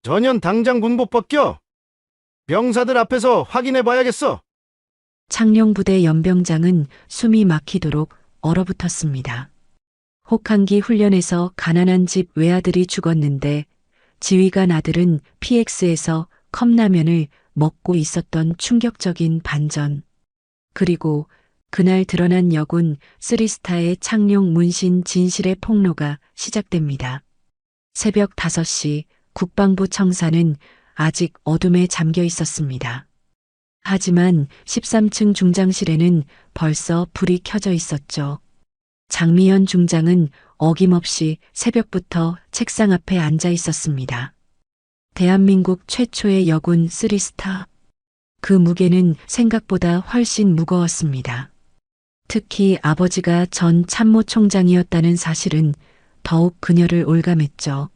전현 당장 군복 벗겨. 병사들 앞에서 확인해 봐야겠어. 창룡부대 연병장은 숨이 막히도록 얼어붙었습니다. 혹한기 훈련에서 가난한 집 외아들이 죽었는데 지휘관 아들은 PX에서 컵라면을 먹고 있었던 충격적인 반전. 그리고 그날 드러난 여군 쓰리스타의 창룡 문신 진실의 폭로가 시작됩니다. 새벽 5시 국방부 청사는 아직 어둠에 잠겨 있었습니다. 하지만 13층 중장실에는 벌써 불이 켜져 있었죠. 장미연 중장은 어김없이 새벽부터 책상 앞에 앉아 있었습니다. 대한민국 최초의 여군 쓰리스타. 그 무게는 생각보다 훨씬 무거웠습니다. 특히 아버지가 전 참모총장이었다는 사실은 더욱 그녀를 올감했죠.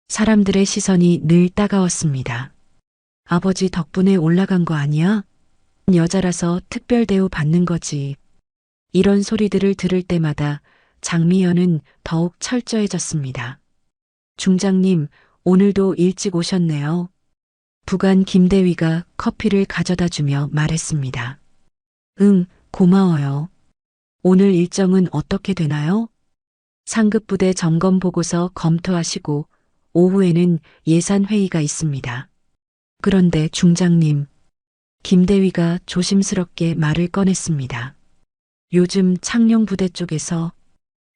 사람들의 시선이 늘 따가웠습니다. 아버지 덕분에 올라간 거 아니야? 여자라서 특별 대우 받는 거지. 이런 소리들을 들을 때마다 장미연은 더욱 철저해졌습니다. 중장님, 오늘도 일찍 오셨네요. 부관 김대위가 커피를 가져다 주며 말했습니다. 응, 고마워요. 오늘 일정은 어떻게 되나요? 상급부대 점검 보고서 검토하시고 오후에는 예산회의가 있습니다. 그런데 중장님, 김대위가 조심스럽게 말을 꺼냈습니다. 요즘 창룡부대 쪽에서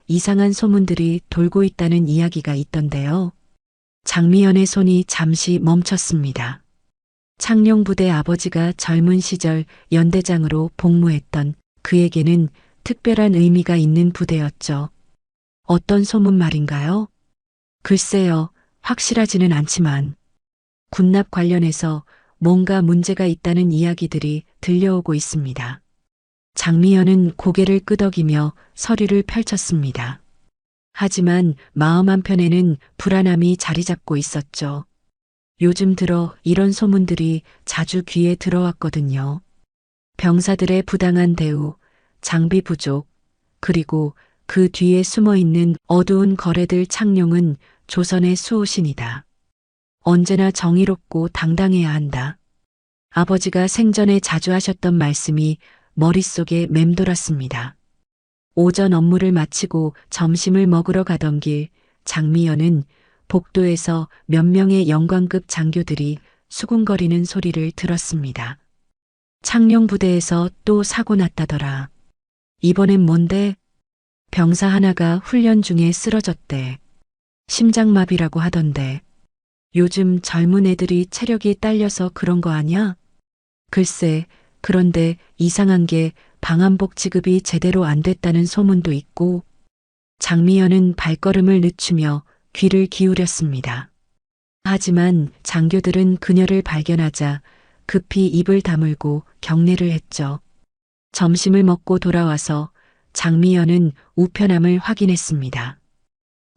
이상한 소문들이 돌고 있다는 이야기가 있던데요. 장미연의 손이 잠시 멈췄습니다. 창룡부대 아버지가 젊은 시절 연대장으로 복무했던 그에게는 특별한 의미가 있는 부대였죠. 어떤 소문 말인가요? 글쎄요, 확실하지는 않지만 군납 관련해서 뭔가 문제가 있다는 이야기들이 들려오고 있습니다. 장미연은 고개를 끄덕이며 서류를 펼쳤습니다. 하지만 마음 한편에는 불안함이 자리 잡고 있었죠. 요즘 들어 이런 소문들이 자주 귀에 들어왔거든요. 병사들의 부당한 대우, 장비 부족, 그리고 그 뒤에 숨어 있는 어두운 거래들. 창룡은 조선의 수호신이다. 언제나 정의롭고 당당해야 한다. 아버지가 생전에 자주 하셨던 말씀이 머릿속에 맴돌았습니다. 오전 업무를 마치고 점심을 먹으러 가던 길, 장미연은 복도에서 몇 명의 영관급 장교들이 수군거리는 소리를 들었습니다. 창룡부대에서 또 사고 났다더라. 이번엔 뭔데? 병사 하나가 훈련 중에 쓰러졌대. 심장마비라고 하던데. 요즘 젊은 애들이 체력이 딸려서 그런 거 아냐? 글쎄, 그런데 이상한 게 방한복 지급이 제대로 안 됐다는 소문도 있고. 장미연은 발걸음을 늦추며 귀를 기울였습니다. 하지만 장교들은 그녀를 발견하자 급히 입을 다물고 경례를 했죠. 점심을 먹고 돌아와서 장미연은 우편함을 확인했습니다.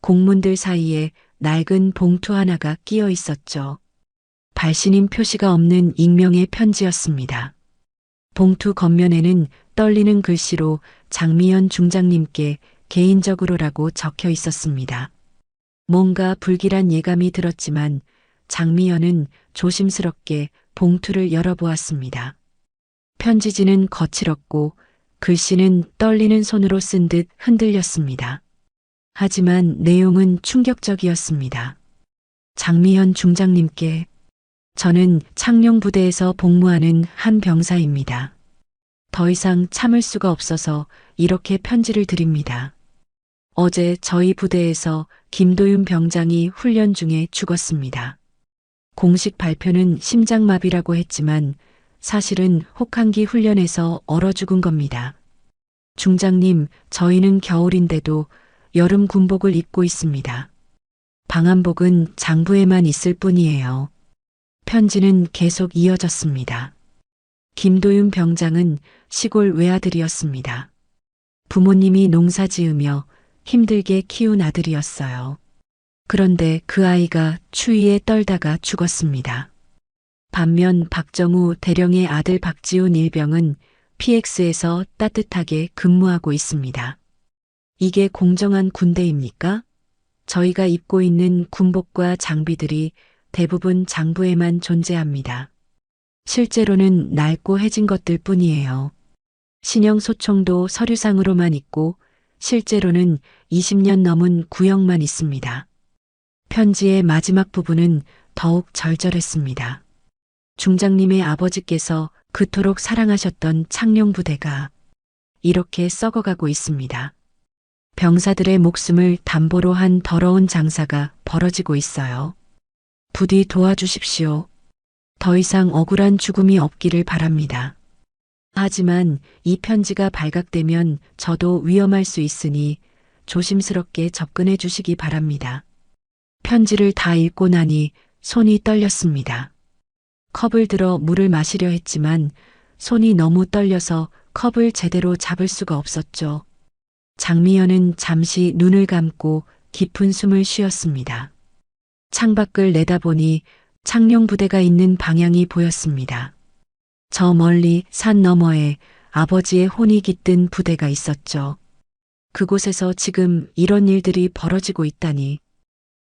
공문들 사이에 낡은 봉투 하나가 끼어 있었죠. 발신인 표시가 없는 익명의 편지였습니다. 봉투 겉면에는 떨리는 글씨로 장미연 중장님께 개인적으로라고 적혀 있었습니다. 뭔가 불길한 예감이 들었지만 장미연은 조심스럽게 봉투를 열어보았습니다. 편지지는 거칠었고 글씨는 떨리는 손으로 쓴 듯 흔들렸습니다. 하지만 내용은 충격적이었습니다. 장미연 중장님께 저는 창룡부대에서 복무하는 한 병사입니다. 더 이상 참을 수가 없어서 이렇게 편지를 드립니다. 어제 저희 부대에서 김도윤 병장이 훈련 중에 죽었습니다. 공식 발표는 심장마비라고 했지만 사실은 혹한기 훈련에서 얼어 죽은 겁니다. 중장님, 저희는 겨울인데도 여름 군복을 입고 있습니다. 방한복은 장부에만 있을 뿐이에요. 편지는 계속 이어졌습니다. 김도윤 병장은 시골 외아들이었습니다. 부모님이 농사 지으며 힘들게 키운 아들이었어요. 그런데 그 아이가 추위에 떨다가 죽었습니다. 반면 박정우 대령의 아들 박지훈 일병은 PX에서 따뜻하게 근무하고 있습니다. 이게 공정한 군대입니까? 저희가 입고 있는 군복과 장비들이 대부분 장부에만 존재합니다. 실제로는 낡고 해진 것들 뿐이에요. 신형 소총도 서류상으로만 있고 실제로는 20년 넘은 구형만 있습니다. 편지의 마지막 부분은 더욱 절절했습니다. 중장님의 아버지께서 그토록 사랑하셨던 창룡 부대가 이렇게 썩어가고 있습니다. 병사들의 목숨을 담보로 한 더러운 장사가 벌어지고 있어요. 부디 도와주십시오. 더 이상 억울한 죽음이 없기를 바랍니다. 하지만 이 편지가 발각되면 저도 위험할 수 있으니 조심스럽게 접근해 주시기 바랍니다. 편지를 다 읽고 나니 손이 떨렸습니다. 컵을 들어 물을 마시려 했지만 손이 너무 떨려서 컵을 제대로 잡을 수가 없었죠. 장미연은 잠시 눈을 감고 깊은 숨을 쉬었습니다. 창밖을 내다보니 창룡 부대가 있는 방향이 보였습니다. 저 멀리 산 너머에 아버지의 혼이 깃든 부대가 있었죠. 그곳에서 지금 이런 일들이 벌어지고 있다니.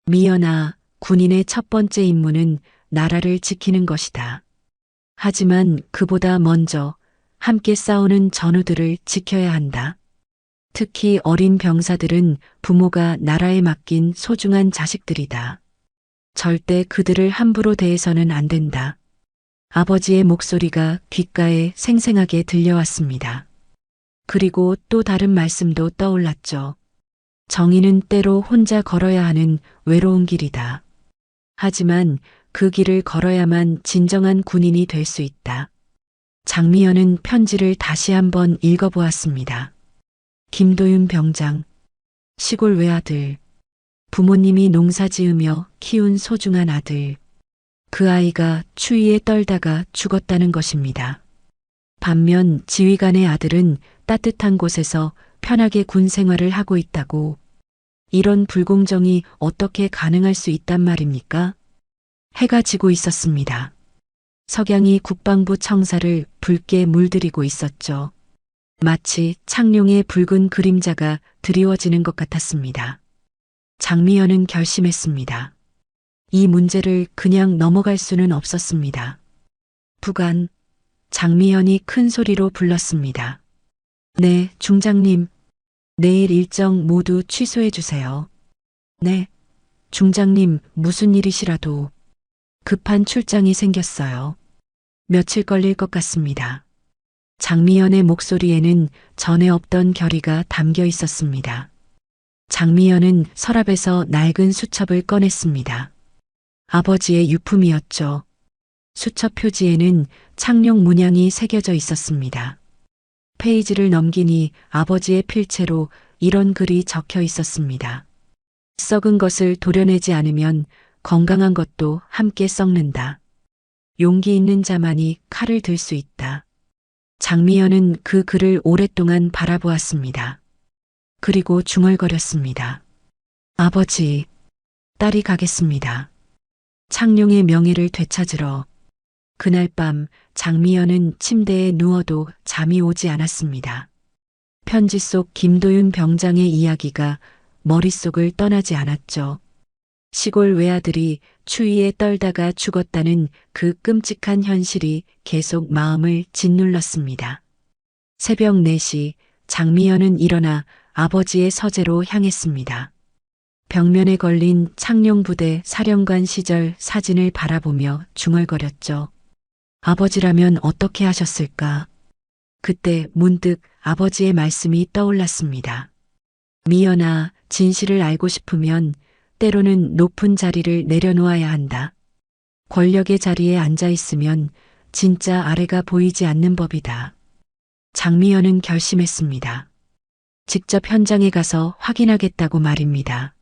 미연아, 군인의 첫 번째 임무는 나라를 지키는 것이다. 하지만 그보다 먼저 함께 싸우는 전우들을 지켜야 한다. 특히 어린 병사들은 부모가 나라에 맡긴 소중한 자식들이다. 절대 그들을 함부로 대해서는 안 된다. 아버지의 목소리가 귓가에 생생하게 들려왔습니다. 그리고 또 다른 말씀도 떠올랐죠. 정의는 때로 혼자 걸어야 하는 외로운 길이다. 하지만 그 길을 걸어야만 진정한 군인이 될 수 있다. 장미연은 편지를 다시 한번 읽어보았습니다. 김도윤 병장, 시골 외아들, 부모님이 농사 지으며 키운 소중한 아들. 그 아이가 추위에 떨다가 죽었다는 것입니다. 반면 지휘관의 아들은 따뜻한 곳에서 편하게 군 생활을 하고 있다고. 이런 불공정이 어떻게 가능할 수 있단 말입니까? 해가 지고 있었습니다. 석양이 국방부 청사를 붉게 물들이고 있었죠. 마치 창룡의 붉은 그림자가 드리워지는 것 같았습니다. 장미연은 결심했습니다. 이 문제를 그냥 넘어갈 수는 없었습니다. 부관, 장미연이 큰 소리로 불렀습니다. 네, 중장님. 내일 일정 모두 취소해 주세요. 네, 중장님, 무슨 일이시라도 급한 출장이 생겼어요. 며칠 걸릴 것 같습니다. 장미연의 목소리에는 전에 없던 결의가 담겨 있었습니다. 장미연은 서랍에서 낡은 수첩을 꺼냈습니다. 아버지의 유품이었죠. 수첩 표지에는 창룡 문양이 새겨져 있었습니다. 페이지를 넘기니 아버지의 필체로 이런 글이 적혀 있었습니다. 썩은 것을 도려내지 않으면 건강한 것도 함께 썩는다. 용기 있는 자만이 칼을 들 수 있다. 장미연은 그 글을 오랫동안 바라보았습니다. 그리고 중얼거렸습니다. 아버지, 딸이 가겠습니다. 창룡의 명예를 되찾으러. 그날 밤 장미연은 침대에 누워도 잠이 오지 않았습니다. 편지 속 김도윤 병장의 이야기가 머릿속을 떠나지 않았죠. 시골 외아들이 추위에 떨다가 죽었다는 그 끔찍한 현실이 계속 마음을 짓눌렀습니다. 새벽 4시 장미연은 일어나 아버지의 서재로 향했습니다. 벽면에 걸린 창룡 부대 사령관 시절 사진을 바라보며 중얼거렸죠. 아버지라면 어떻게 하셨을까? 그때 문득 아버지의 말씀이 떠올랐습니다. 미연아, 진실을 알고 싶으면 때로는 높은 자리를 내려놓아야 한다. 권력의 자리에 앉아 있으면 진짜 아래가 보이지 않는 법이다. 장미연은 결심했습니다. 직접 현장에 가서 확인하겠다고 말입니다.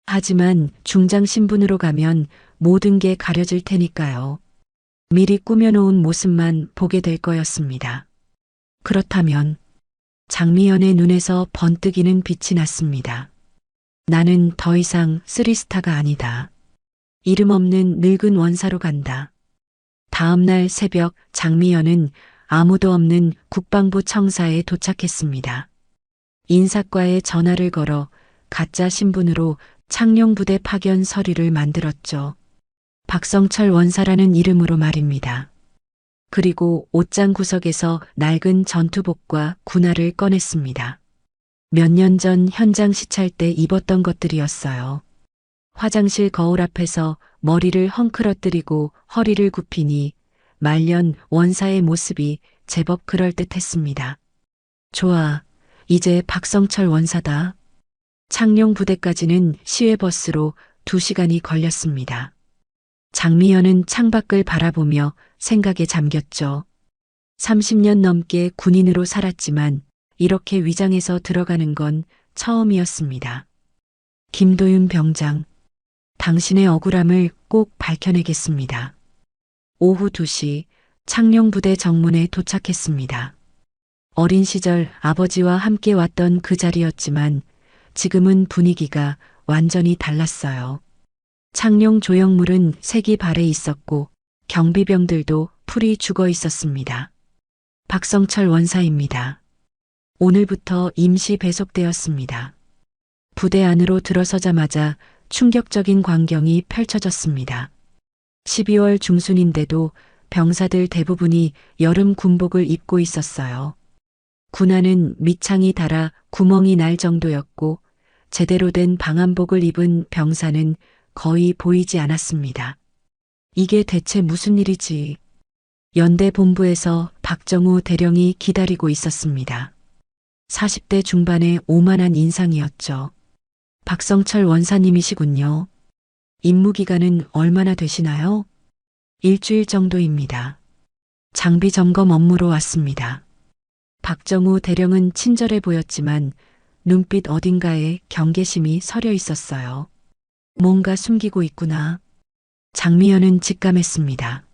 하지만 중장 신분으로 가면 모든 게 가려질 테니까요. 미리 꾸며놓은 모습만 보게 될 거였습니다. 그렇다면 장미연의 눈에서 번뜩이는 빛이 났습니다. 나는 더 이상 쓰리스타가 아니다. 이름 없는 늙은 원사로 간다. 다음 날 새벽 장미연은 아무도 없는 국방부 청사에 도착했습니다. 인사과에 전화를 걸어 가짜 신분으로 창룡 부대 파견 서류를 만들었죠. 박성철 원사라는 이름으로 말입니다. 그리고 옷장 구석에서 낡은 전투복과 군화를 꺼냈습니다. 몇 년 전 현장 시찰 때 입었던 것들이었어요. 화장실 거울 앞에서 머리를 헝클어뜨리고 허리를 굽히니 말년 원사의 모습이 제법 그럴듯했습니다. 좋아, 이제 박성철 원사다. 창룡 부대까지는 시외버스로 2시간이 걸렸습니다. 장미연은 창밖을 바라보며 생각에 잠겼죠. 30년 넘게 군인으로 살았지만 이렇게 위장해서 들어가는 건 처음이었습니다. 김도윤 병장, 당신의 억울함을 꼭 밝혀내겠습니다. 오후 2시 창룡 부대 정문에 도착했습니다. 어린 시절 아버지와 함께 왔던 그 자리였지만 지금은 분위기가 완전히 달랐어요. 창룡 조형물은 색이 발해 있었고 경비병들도 풀이 죽어 있었습니다. 박성철 원사입니다. 오늘부터 임시 배속되었습니다. 부대 안으로 들어서자마자 충격적인 광경이 펼쳐졌습니다. 12월 중순인데도 병사들 대부분이 여름 군복을 입고 있었어요. 군화는 밑창이 닳아 구멍이 날 정도였고 제대로 된 방한복을 입은 병사는 거의 보이지 않았습니다. 이게 대체 무슨 일이지? 연대 본부에서 박정우 대령이 기다리고 있었습니다. 40대 중반의 오만한 인상이었죠. 박성철 원사님이시군요. 임무 기간은 얼마나 되시나요? 일주일 정도입니다. 장비 점검 업무로 왔습니다. 박정우 대령은 친절해 보였지만 눈빛 어딘가에 경계심이 서려 있었어요. 뭔가 숨기고 있구나. 장미연은 직감했습니다.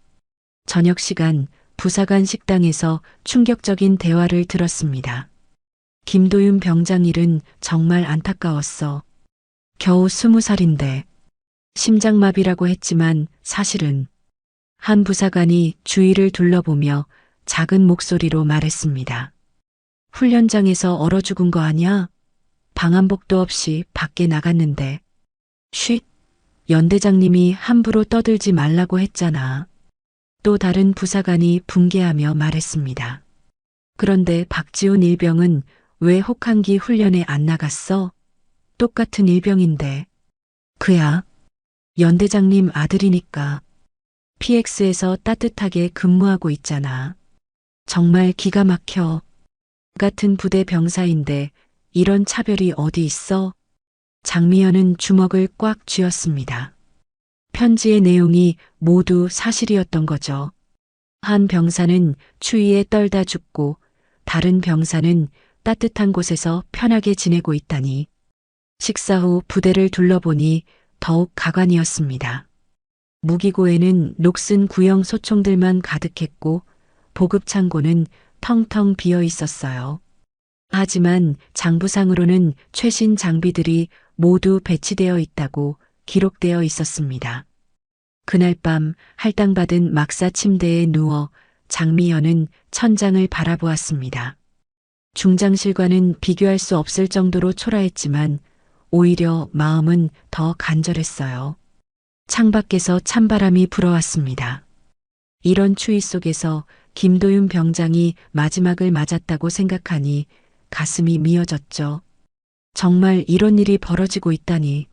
저녁 시간 부사관 식당에서 충격적인 대화를 들었습니다. 김도윤 병장 일은 정말 안타까웠어. 겨우 20살인데 심장마비라고 했지만 사실은 한 부사관이 주위를 둘러보며 작은 목소리로 말했습니다. 훈련장에서 얼어 죽은 거 아니야? 방한복도 없이 밖에 나갔는데. 쉿, 연대장님이 함부로 떠들지 말라고 했잖아. 또 다른 부사관이 분개하며 말했습니다. 그런데 박지훈 일병은 왜 혹한기 훈련에 안 나갔어? 똑같은 일병인데. 그야 연대장님 아들이니까. PX에서 따뜻하게 근무하고 있잖아. 정말 기가 막혀. 같은 부대 병사인데 이런 차별이 어디 있어? 장미연은 주먹을 꽉 쥐었습니다. 편지의 내용이 모두 사실이었던 거죠. 한 병사는 추위에 떨다 죽고 다른 병사는 따뜻한 곳에서 편하게 지내고 있다니. 식사 후 부대를 둘러보니 더욱 가관이었습니다. 무기고에는 녹슨 구형 소총들만 가득했고 보급창고는 텅텅 비어 있었어요. 하지만 장부상으로는 최신 장비들이 모두 배치되어 있다고 기록되어 있었습니다. 그날 밤 할당받은 막사 침대에 누워 장미연은 천장을 바라보았습니다. 중장실과는 비교할 수 없을 정도로 초라했지만 오히려 마음은 더 간절했어요. 창밖에서 찬바람이 불어왔습니다. 이런 추위 속에서 김도윤 병장이 마지막을 맞았다고 생각하니 가슴이 미어졌죠. 정말 이런 일이 벌어지고 있다니.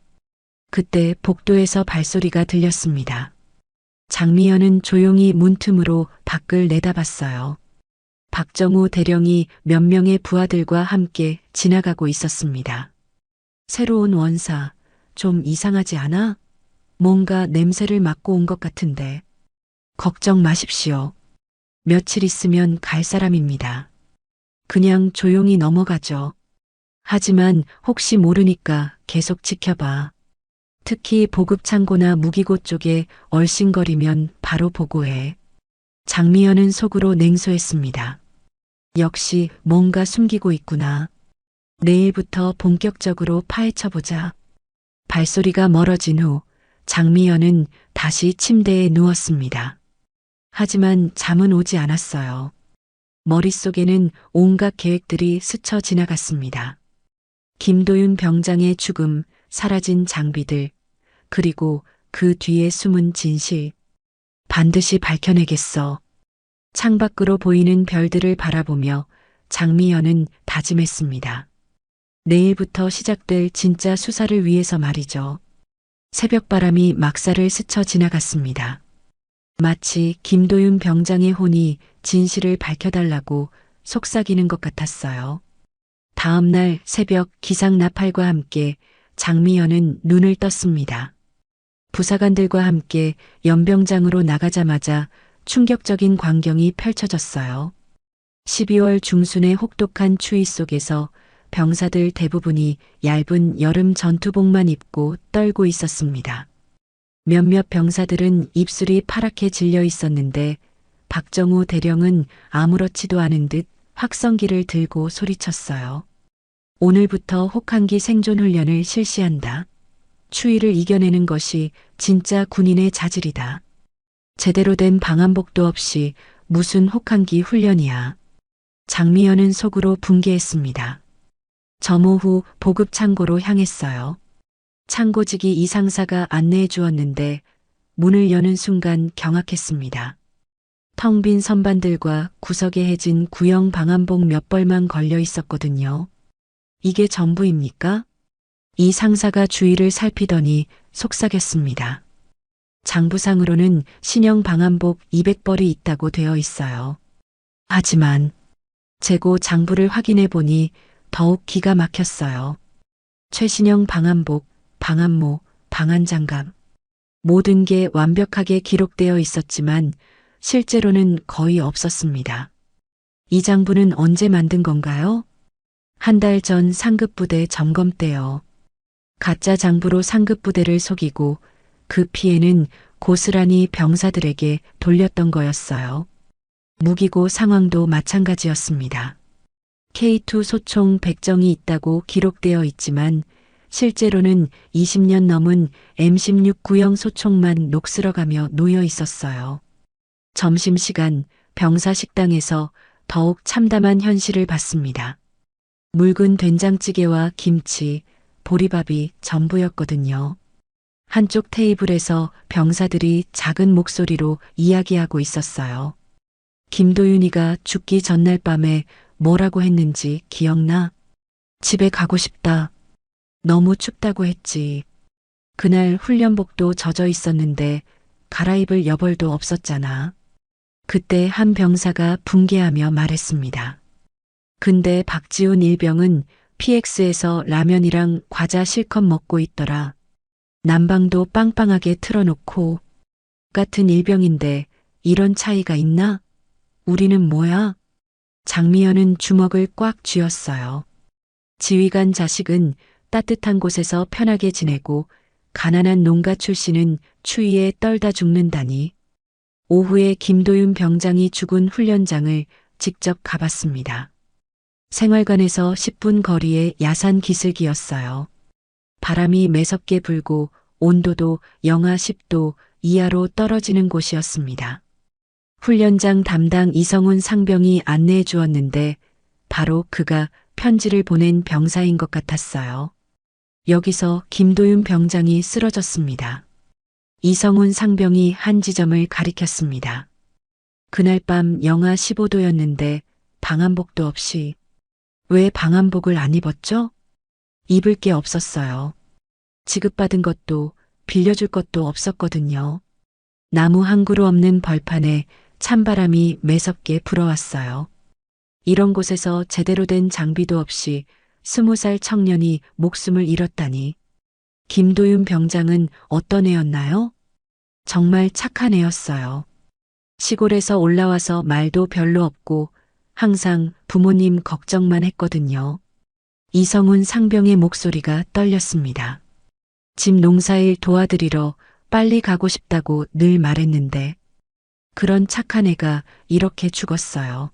그때 복도에서 발소리가 들렸습니다. 장미연은 조용히 문틈으로 밖을 내다봤어요. 박정우 대령이 몇 명의 부하들과 함께 지나가고 있었습니다. 새로운 원사, 좀 이상하지 않아? 뭔가 냄새를 맡고 온 것 같은데. 걱정 마십시오. 며칠 있으면 갈 사람입니다. 그냥 조용히 넘어가죠. 하지만 혹시 모르니까 계속 지켜봐. 특히 보급창고나 무기고 쪽에 얼씬거리면 바로 보고해. 장미연은 속으로 냉소했습니다. 역시 뭔가 숨기고 있구나. 내일부터 본격적으로 파헤쳐보자. 발소리가 멀어진 후 장미연은 다시 침대에 누웠습니다. 하지만 잠은 오지 않았어요. 머릿속에는 온갖 계획들이 스쳐 지나갔습니다. 김도윤 병장의 죽음, 사라진 장비들, 그리고 그 뒤에 숨은 진실. 반드시 밝혀내겠어. 창밖으로 보이는 별들을 바라보며 장미연은 다짐했습니다. 내일부터 시작될 진짜 수사를 위해서 말이죠. 새벽바람이 막사를 스쳐 지나갔습니다. 마치 김도윤 병장의 혼이 진실을 밝혀달라고 속삭이는 것 같았어요. 다음 날 새벽 기상 나팔과 함께 장미연은 눈을 떴습니다. 부사관들과 함께 연병장으로 나가자마자 충격적인 광경이 펼쳐졌어요. 12월 중순의 혹독한 추위 속에서 병사들 대부분이 얇은 여름 전투복만 입고 떨고 있었습니다. 몇몇 병사들은 입술이 파랗게 질려 있었는데 박정우 대령은 아무렇지도 않은 듯 확성기를 들고 소리쳤어요. 오늘부터 혹한기 생존 훈련을 실시한다. 추위를 이겨내는 것이 진짜 군인의 자질이다. 제대로 된 방한복도 없이 무슨 혹한기 훈련이야. 장미연은 속으로 분개했습니다. 점호 후 보급 창고로 향했어요. 창고직이 이 상사가 안내해 주었는데 문을 여는 순간 경악했습니다. 텅 빈 선반들과 구석에 해진 구형 방한복 몇 벌만 걸려 있었거든요. 이게 전부입니까? 이 상사가 주위를 살피더니 속삭였습니다. 장부상으로는 신형 방한복 200벌이 있다고 되어 있어요. 하지만 재고 장부를 확인해 보니 더욱 기가 막혔어요. 최신형 방한복, 방한모, 방한장갑 모든 게 완벽하게 기록되어 있었지만 실제로는 거의 없었습니다. 이 장부는 언제 만든 건가요? 한 달 전 상급부대 점검 때요. 가짜 장부로 상급부대를 속이고 그 피해는 고스란히 병사들에게 돌렸던 거였어요. 무기고 상황도 마찬가지였습니다. K2 소총 100정이 있다고 기록되어 있지만 실제로는 20년 넘은 M16 구형 소총만 녹슬어가며 놓여 있었어요. 점심시간 병사 식당에서 더욱 참담한 현실을 봤습니다. 묽은 된장찌개와 김치, 보리밥이 전부였거든요. 한쪽 테이블에서 병사들이 작은 목소리로 이야기하고 있었어요. 김도윤이가 죽기 전날 밤에 뭐라고 했는지 기억나? 집에 가고 싶다. 너무 춥다고 했지. 그날 훈련복도 젖어 있었는데 갈아입을 여벌도 없었잖아. 그때 한 병사가 분개하며 말했습니다. 근데 박지훈 일병은 PX에서 라면이랑 과자 실컷 먹고 있더라. 난방도 빵빵하게 틀어놓고. 같은 일병인데 이런 차이가 있나? 우리는 뭐야? 장미연은 주먹을 꽉 쥐었어요. 지휘관 자식은 따뜻한 곳에서 편하게 지내고 가난한 농가 출신은 추위에 떨다 죽는다니. 오후에 김도윤 병장이 죽은 훈련장을 직접 가봤습니다. 생활관에서 10분 거리의 야산 기슭이었어요. 바람이 매섭게 불고 온도도 영하 10도 이하로 떨어지는 곳이었습니다. 훈련장 담당 이성훈 상병이 안내해 주었는데 바로 그가 편지를 보낸 병사인 것 같았어요. 여기서 김도윤 병장이 쓰러졌습니다. 이성훈 상병이 한 지점을 가리켰습니다. 그날 밤 영하 15도였는데 방한복도 없이. 왜 방한복을 안 입었죠? 입을 게 없었어요. 지급받은 것도 빌려줄 것도 없었거든요. 나무 한 그루 없는 벌판에 찬바람이 매섭게 불어왔어요. 이런 곳에서 제대로 된 장비도 없이 20살 청년이 목숨을 잃었다니. 김도윤 병장은 어떤 애였나요? 정말 착한 애였어요. 시골에서 올라와서 말도 별로 없고 항상 부모님 걱정만 했거든요. 이성훈 상병의 목소리가 떨렸습니다. 집 농사일 도와드리러 빨리 가고 싶다고 늘 말했는데 그런 착한 애가 이렇게 죽었어요.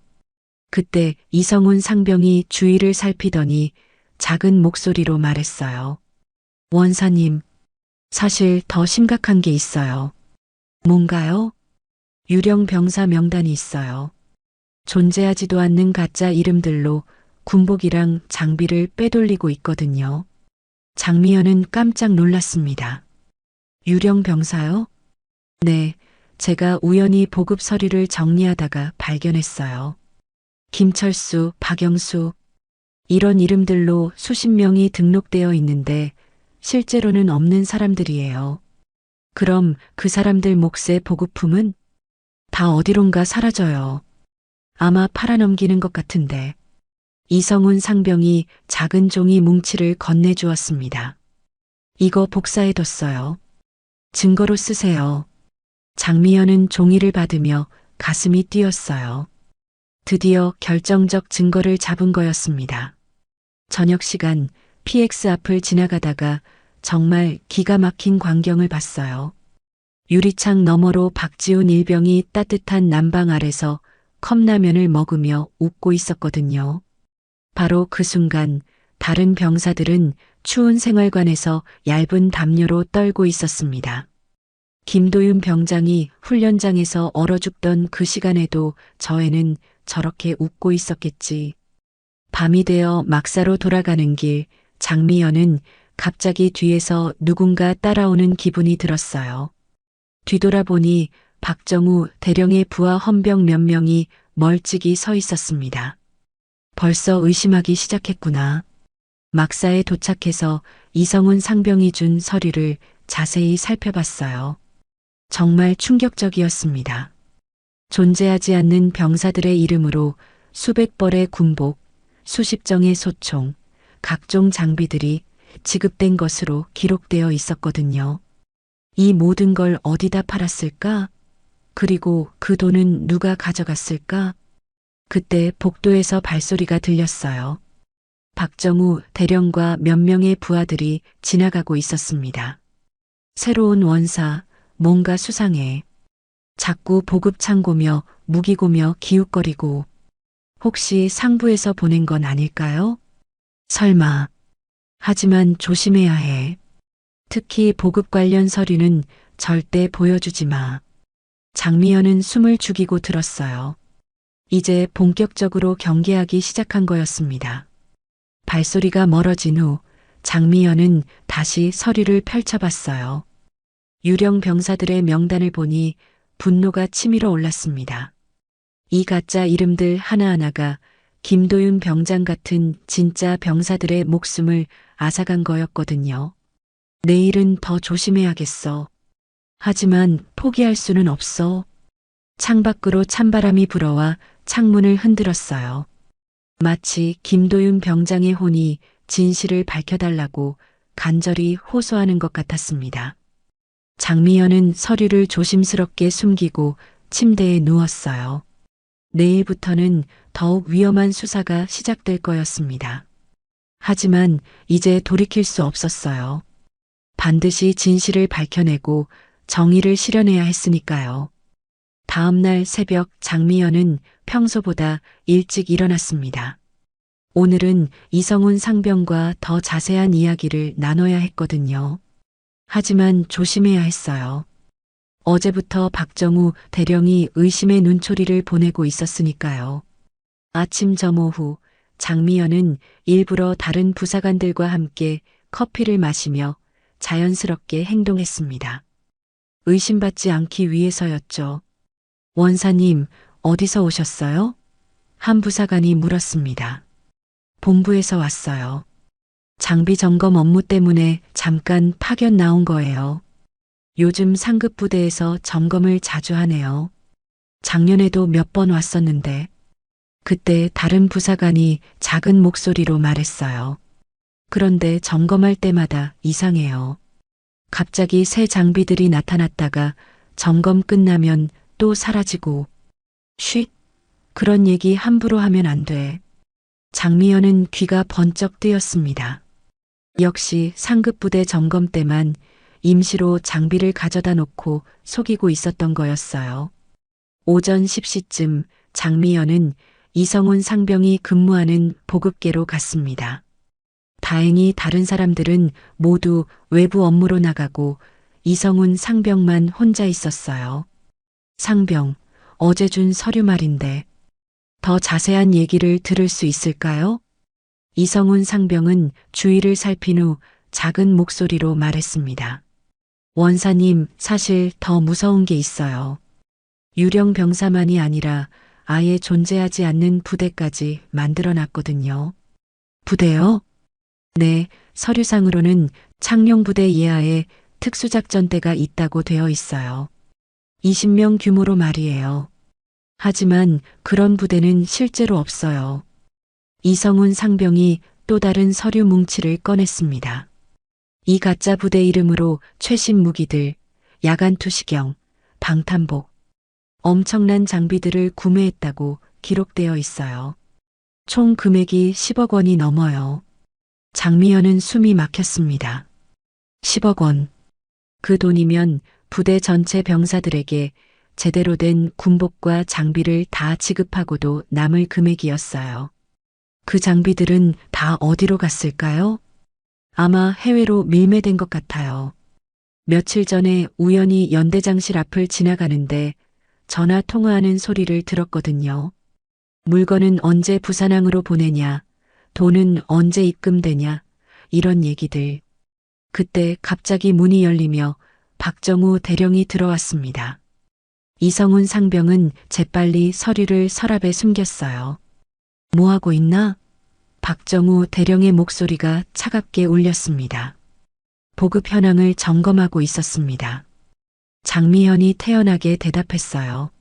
그때 이성훈 상병이 주위를 살피더니 작은 목소리로 말했어요. 원사님, 사실 더 심각한 게 있어요. 뭔가요? 유령 병사 명단이 있어요. 존재하지도 않는 가짜 이름들로 군복이랑 장비를 빼돌리고 있거든요. 장미연은 깜짝 놀랐습니다. 유령 병사요? 네, 제가 우연히 보급 서류를 정리하다가 발견했어요. 김철수, 박영수, 이런 이름들로 수십 명이 등록되어 있는데 실제로는 없는 사람들이에요. 그럼 그 사람들 몫의 보급품은 다 어디론가 사라져요. 아마 팔아넘기는 것 같은데. 이성훈 상병이 작은 종이 뭉치를 건네주었습니다. 이거 복사해뒀어요. 증거로 쓰세요. 장미연은 종이를 받으며 가슴이 뛰었어요. 드디어 결정적 증거를 잡은 거였습니다. 저녁 시간 PX 앞을 지나가다가 정말 기가 막힌 광경을 봤어요. 유리창 너머로 박지훈 일병이 따뜻한 난방 아래서 컵라면을 먹으며 웃고 있었거든요. 바로 그 순간 다른 병사들은 추운 생활관에서 얇은 담요로 떨고 있었습니다. 김도윤 병장이 훈련장에서 얼어 죽던 그 시간에도 저 애는 저렇게 웃고 있었겠지. 밤이 되어 막사로 돌아가는 길, 장미연은 갑자기 뒤에서 누군가 따라오는 기분이 들었어요. 뒤돌아보니 박정우 대령의 부하 헌병 몇 명이 멀찍이 서 있었습니다. 벌써 의심하기 시작했구나. 막사에 도착해서 이성훈 상병이 준 서류를 자세히 살펴봤어요. 정말 충격적이었습니다. 존재하지 않는 병사들의 이름으로 수백 벌의 군복, 수십 정의 소총, 각종 장비들이 지급된 것으로 기록되어 있었거든요. 이 모든 걸 어디다 팔았을까? 그리고 그 돈은 누가 가져갔을까? 그때 복도에서 발소리가 들렸어요. 박정우 대령과 몇 명의 부하들이 지나가고 있었습니다. 새로운 원사, 뭔가 수상해. 자꾸 보급 창고며 무기고며 기웃거리고 혹시 상부에서 보낸 건 아닐까요? 설마. 하지만 조심해야 해. 특히 보급 관련 서류는 절대 보여주지 마. 장미연은 숨을 죽이고 들었어요. 이제 본격적으로 경계하기 시작한 거였습니다. 발소리가 멀어진 후 장미연은 다시 서류를 펼쳐봤어요. 유령 병사들의 명단을 보니 분노가 치밀어 올랐습니다. 이 가짜 이름들 하나하나가 김도윤 병장 같은 진짜 병사들의 목숨을 앗아간 거였거든요. 내일은 더 조심해야겠어. 하지만 포기할 수는 없어. 창밖으로 찬바람이 불어와 창문을 흔들었어요. 마치 김도윤 병장의 혼이 진실을 밝혀달라고 간절히 호소하는 것 같았습니다. 장미연은 서류를 조심스럽게 숨기고 침대에 누웠어요. 내일부터는 더욱 위험한 수사가 시작될 거였습니다. 하지만 이제 돌이킬 수 없었어요. 반드시 진실을 밝혀내고 정의를 실현해야 했으니까요. 다음 날 새벽 장미연은 평소보다 일찍 일어났습니다. 오늘은 이성훈 상병과 더 자세한 이야기를 나눠야 했거든요. 하지만 조심해야 했어요. 어제부터 박정우 대령이 의심의 눈초리를 보내고 있었으니까요. 아침 점호 후 장미연은 일부러 다른 부사관들과 함께 커피를 마시며 자연스럽게 행동했습니다. 의심받지 않기 위해서였죠. 원사님, 어디서 오셨어요? 한 부사관이 물었습니다. 본부에서 왔어요. 장비 점검 업무 때문에 잠깐 파견 나온 거예요. 요즘 상급 부대에서 점검을 자주 하네요. 작년에도 몇 번 왔었는데 그때 다른 부사관이 작은 목소리로 말했어요. 그런데 점검할 때마다 이상해요. 갑자기 새 장비들이 나타났다가 점검 끝나면 또 사라지고 쉿! 그런 얘기 함부로 하면 안 돼. 장미연은 귀가 번쩍 뜨였습니다. 역시 상급 부대 점검 때만 임시로 장비를 가져다 놓고 속이고 있었던 거였어요. 오전 10시쯤 장미연은 이성훈 상병이 근무하는 보급계로 갔습니다. 다행히 다른 사람들은 모두 외부 업무로 나가고 이성훈 상병만 혼자 있었어요. 상병, 어제 준 서류 말인데 더 자세한 얘기를 들을 수 있을까요? 이성훈 상병은 주위를 살핀 후 작은 목소리로 말했습니다. 원사님, 사실 더 무서운 게 있어요. 유령 병사만이 아니라 아예 존재하지 않는 부대까지 만들어 놨거든요. 부대요? 네, 서류상으로는 창룡부대 이하의 특수작전대가 있다고 되어 있어요. 20명 규모로 말이에요. 하지만 그런 부대는 실제로 없어요. 이성훈 상병이 또 다른 서류 뭉치를 꺼냈습니다. 이 가짜 부대 이름으로 최신 무기들, 야간 투시경, 방탄복, 엄청난 장비들을 구매했다고 기록되어 있어요. 총 금액이 10억 원이 넘어요. 장미연은 숨이 막혔습니다. 10억 원. 그 돈이면 부대 전체 병사들에게 제대로 된 군복과 장비를 다 지급하고도 남을 금액이었어요. 그 장비들은 다 어디로 갔을까요? 아마 해외로 밀매된 것 같아요. 며칠 전에 우연히 연대장실 앞을 지나가는데 전화 통화하는 소리를 들었거든요. 물건은 언제 부산항으로 보내냐, 돈은 언제 입금되냐, 이런 얘기들. 그때 갑자기 문이 열리며 박정우 대령이 들어왔습니다. 이성훈 상병은 재빨리 서류를 서랍에 숨겼어요. 뭐 하고 있나? 박정우 대령의 목소리가 차갑게 울렸습니다. 보급 현황을 점검하고 있었습니다. 장미현이 태연하게 대답했어요.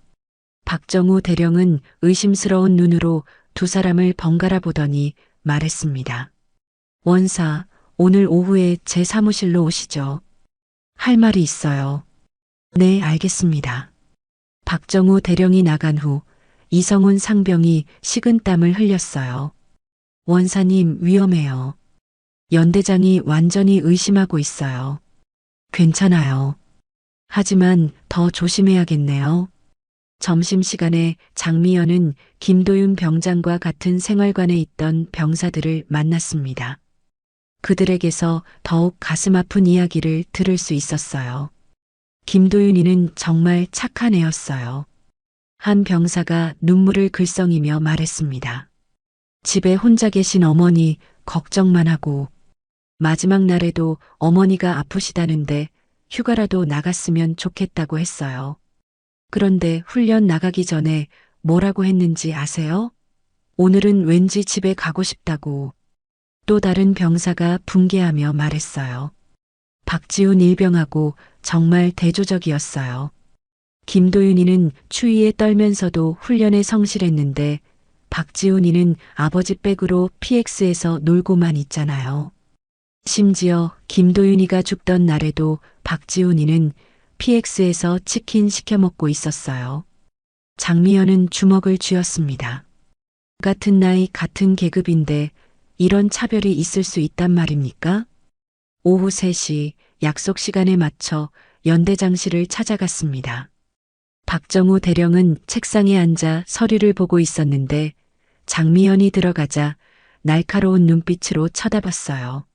박정우 대령은 의심스러운 눈으로 두 사람을 번갈아 보더니 말했습니다. 원사, 오늘 오후에 제 사무실로 오시죠. 할 말이 있어요. 네, 알겠습니다. 박정우 대령이 나간 후 이성훈 상병이 식은땀을 흘렸어요. 원사님, 위험해요. 연대장이 완전히 의심하고 있어요. 괜찮아요. 하지만 더 조심해야겠네요. 점심시간에 장미연은 김도윤 병장과 같은 생활관에 있던 병사들을 만났습니다. 그들에게서 더욱 가슴 아픈 이야기를 들을 수 있었어요. 김도윤이는 정말 착한 애였어요. 한 병사가 눈물을 글썽이며 말했습니다. 집에 혼자 계신 어머니 걱정만 하고 마지막 날에도 어머니가 아프시다는데 휴가라도 나갔으면 좋겠다고 했어요. 그런데 훈련 나가기 전에 뭐라고 했는지 아세요? 오늘은 왠지 집에 가고 싶다고. 또 다른 병사가 붕괴하며 말했어요. 박지훈 일병하고 정말 대조적이었어요. 김도윤이는 추위에 떨면서도 훈련에 성실했는데 박지훈이는 아버지 백으로 PX에서 놀고만 있잖아요. 심지어 김도윤이가 죽던 날에도 박지훈이는 PX에서 치킨 시켜 먹고 있었어요. 장미연은 주먹을 쥐었습니다. 같은 나이 같은 계급인데 이런 차별이 있을 수 있단 말입니까? 오후 3시 약속 시간에 맞춰 연대장실을 찾아갔습니다. 박정우 대령은 책상에 앉아 서류를 보고 있었는데 장미연이 들어가자 날카로운 눈빛으로 쳐다봤어요.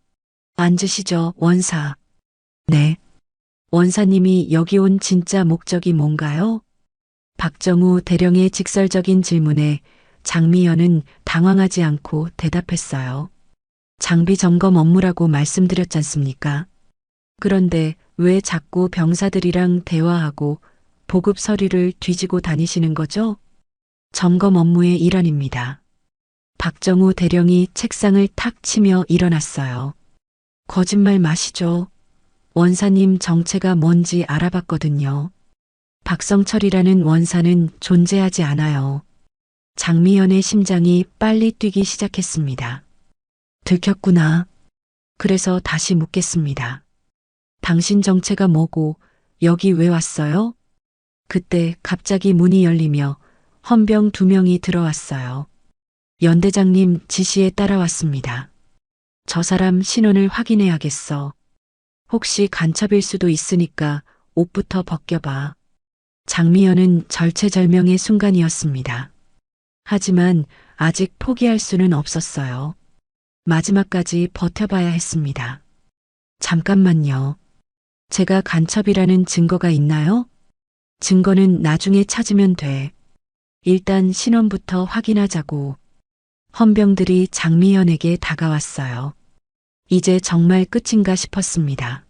앉으시죠, 원사. 네. 원사님이 여기 온 진짜 목적이 뭔가요? 박정우 대령의 직설적인 질문에 장미연은 당황하지 않고 대답했어요. 장비 점검 업무라고 말씀드렸잖습니까? 그런데 왜 자꾸 병사들이랑 대화하고 보급 서류를 뒤지고 다니시는 거죠? 점검 업무의 일환입니다. 박정우 대령이 책상을 탁 치며 일어났어요. 거짓말 마시죠. 원사님 정체가 뭔지 알아봤거든요. 박성철이라는 원사는 존재하지 않아요. 장미연의 심장이 빨리 뛰기 시작했습니다. 들켰구나. 그래서 다시 묻겠습니다. 당신 정체가 뭐고 여기 왜 왔어요? 그때 갑자기 문이 열리며 헌병 2명이 들어왔어요. 연대장님 지시에 따라왔습니다. 저 사람 신원을 확인해야겠어. 혹시 간첩일 수도 있으니까 옷부터 벗겨봐. 장미연은 절체절명의 순간이었습니다. 하지만 아직 포기할 수는 없었어요. 마지막까지 버텨봐야 했습니다. 잠깐만요. 제가 간첩이라는 증거가 있나요? 증거는 나중에 찾으면 돼. 일단 신원부터 확인하자고. 헌병들이 장미연에게 다가왔어요. 이제 정말 끝인가 싶었습니다.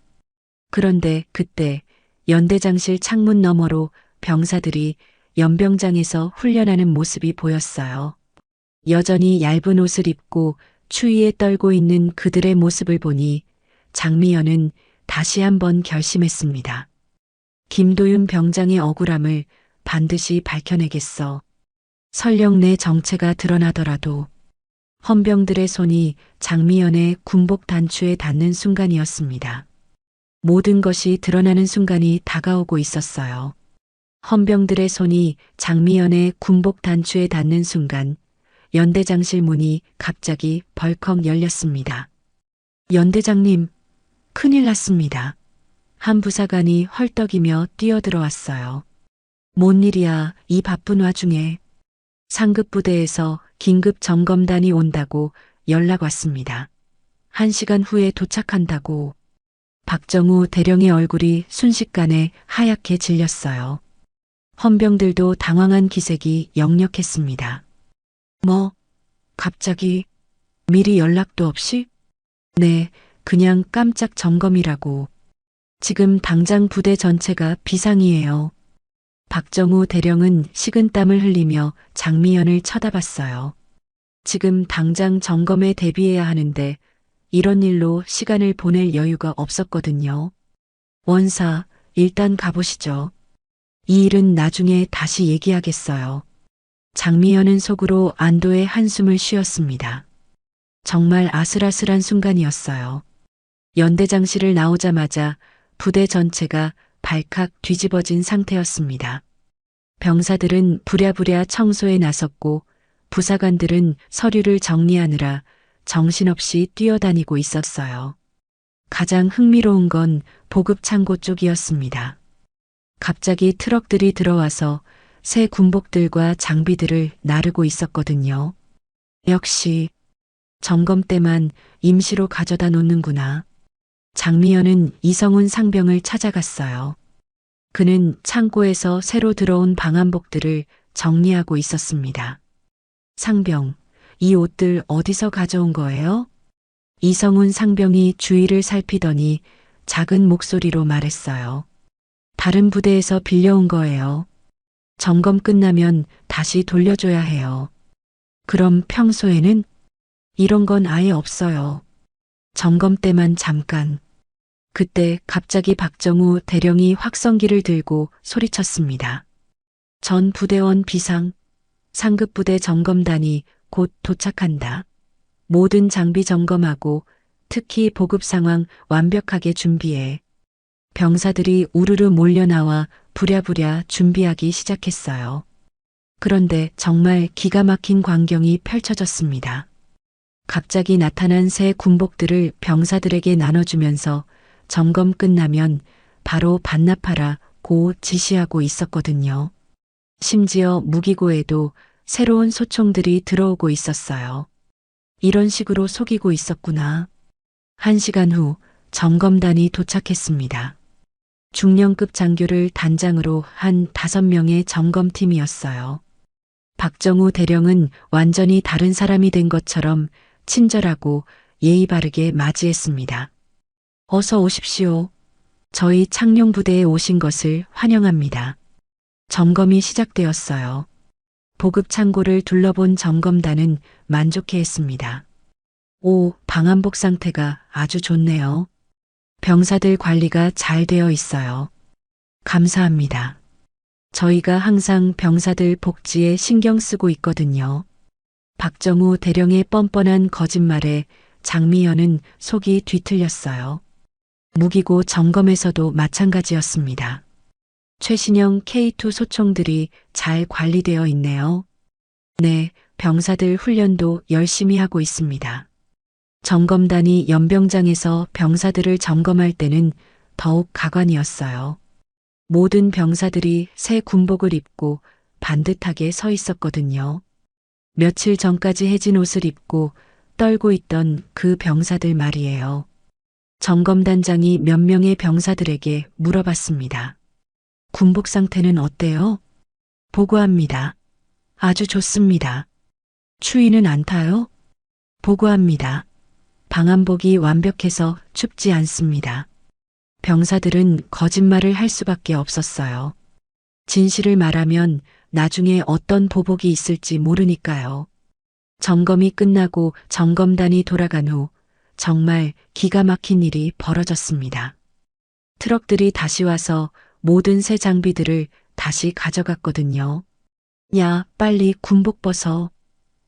그런데 그때 연대장실 창문 너머로 병사들이 연병장에서 훈련하는 모습이 보였어요. 여전히 얇은 옷을 입고 추위에 떨고 있는 그들의 모습을 보니 장미연은 다시 한번 결심했습니다. 김도윤 병장의 억울함을 반드시 밝혀내겠어. 설령 내 정체가 드러나더라도. 헌병들의 손이 장미연의 군복 단추에 닿는 순간이었습니다. 모든 것이 드러나는 순간이 다가오고 있었어요. 헌병들의 손이 장미연의 군복 단추에 닿는 순간 연대장실 문이 갑자기 벌컥 열렸습니다. 연대장님, 큰일 났습니다. 한 부사관이 헐떡이며 뛰어들어왔어요. 뭔 일이야, 이 바쁜 와중에. 상급 부대에서 긴급 점검단이 온다고 연락 왔습니다. 1시간 후에 도착한다고. 박정우 대령의 얼굴이 순식간에 하얗게 질렸어요. 헌병들도 당황한 기색이 역력했습니다. 뭐, 갑자기, 미리 연락도 없이? 네, 그냥 깜짝 점검이라고. 지금 당장 부대 전체가 비상이에요. 박정우 대령은 식은땀을 흘리며 장미연을 쳐다봤어요. 지금 당장 점검에 대비해야 하는데 이런 일로 시간을 보낼 여유가 없었거든요. 원사, 일단 가보시죠. 이 일은 나중에 다시 얘기하겠어요. 장미연은 속으로 안도의 한숨을 쉬었습니다. 정말 아슬아슬한 순간이었어요. 연대장실을 나오자마자 부대 전체가 발칵 뒤집어진 상태였습니다. 병사들은 부랴부랴 청소에 나섰고 부사관들은 서류를 정리하느라 정신없이 뛰어다니고 있었어요. 가장 흥미로운 건 보급 창고 쪽이었습니다. 갑자기 트럭들이 들어와서 새 군복들과 장비들을 나르고 있었거든요. 역시 점검 때만 임시로 가져다 놓는구나. 장미연은 이성훈 상병을 찾아갔어요. 그는 창고에서 새로 들어온 방한복들을 정리하고 있었습니다. 상병, 이 옷들 어디서 가져온 거예요? 이성훈 상병이 주위를 살피더니 작은 목소리로 말했어요. 다른 부대에서 빌려온 거예요. 점검 끝나면 다시 돌려줘야 해요. 그럼 평소에는? 이런 건 아예 없어요. 점검 때만 잠깐. 그때 갑자기 박정우 대령이 확성기를 들고 소리쳤습니다. 전 부대원 비상, 상급 부대 점검단이 곧 도착한다. 모든 장비 점검하고 특히 보급 상황 완벽하게 준비해. 병사들이 우르르 몰려나와 부랴부랴 준비하기 시작했어요. 그런데 정말 기가 막힌 광경이 펼쳐졌습니다. 갑자기 나타난 새 군복들을 병사들에게 나눠주면서 점검 끝나면 바로 반납하라고 지시하고 있었거든요. 심지어 무기고에도 새로운 소총들이 들어오고 있었어요. 이런 식으로 속이고 있었구나. 1시간 후 점검단이 도착했습니다. 중령급 장교를 단장으로 한 5명의 점검팀이었어요. 박정우 대령은 완전히 다른 사람이 된 것처럼 친절하고 예의 바르게 맞이했습니다. 어서 오십시오. 저희 창룡부대에 오신 것을 환영합니다. 점검이 시작되었어요. 보급 창고를 둘러본 점검단은 만족해했습니다. 오, 방한복 상태가 아주 좋네요. 병사들 관리가 잘 되어 있어요. 감사합니다. 저희가 항상 병사들 복지에 신경 쓰고 있거든요. 박정우 대령의 뻔뻔한 거짓말에 장미연은 속이 뒤틀렸어요. 무기고 점검에서도 마찬가지였습니다. 최신형 K2 소총들이 잘 관리되어 있네요. 네, 병사들 훈련도 열심히 하고 있습니다. 점검단이 연병장에서 병사들을 점검할 때는 더욱 가관이었어요. 모든 병사들이 새 군복을 입고 반듯하게 서 있었거든요. 며칠 전까지 해진 옷을 입고 떨고 있던 그 병사들 말이에요. 점검단장이 몇 명의 병사들에게 물어봤습니다. 군복 상태는 어때요? 보고합니다. 아주 좋습니다. 추위는 안 타요? 보고합니다. 방한복이 완벽해서 춥지 않습니다. 병사들은 거짓말을 할 수밖에 없었어요. 진실을 말하면 나중에 어떤 보복이 있을지 모르니까요. 점검이 끝나고 점검단이 돌아간 후 정말 기가 막힌 일이 벌어졌습니다. 트럭들이 다시 와서 모든 새 장비들을 다시 가져갔거든요. 야, 빨리 군복 벗어.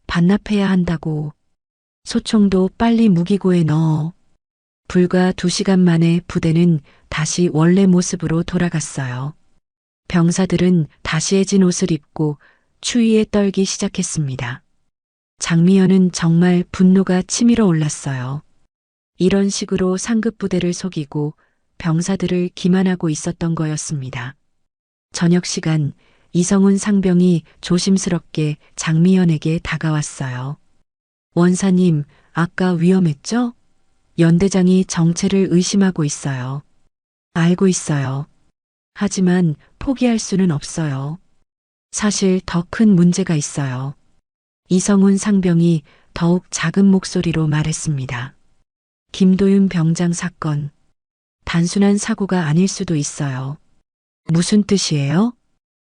반납해야 한다고. 소총도 빨리 무기고에 넣어. 불과 2시간 만에 부대는 다시 원래 모습으로 돌아갔어요. 병사들은 다시 해진 옷을 입고 추위에 떨기 시작했습니다. 장미연은 정말 분노가 치밀어 올랐어요. 이런 식으로 상급 부대를 속이고 병사들을 기만하고 있었던 거였습니다. 저녁 시간 이성훈 상병이 조심스럽게 장미연에게 다가왔어요. 원사님, 아까 위험했죠? 연대장이 정체를 의심하고 있어요. 알고 있어요. 하지만 포기할 수는 없어요. 사실 더 큰 문제가 있어요. 이성훈 상병이 더욱 작은 목소리로 말했습니다. 김도윤 병장 사건. 단순한 사고가 아닐 수도 있어요. 무슨 뜻이에요?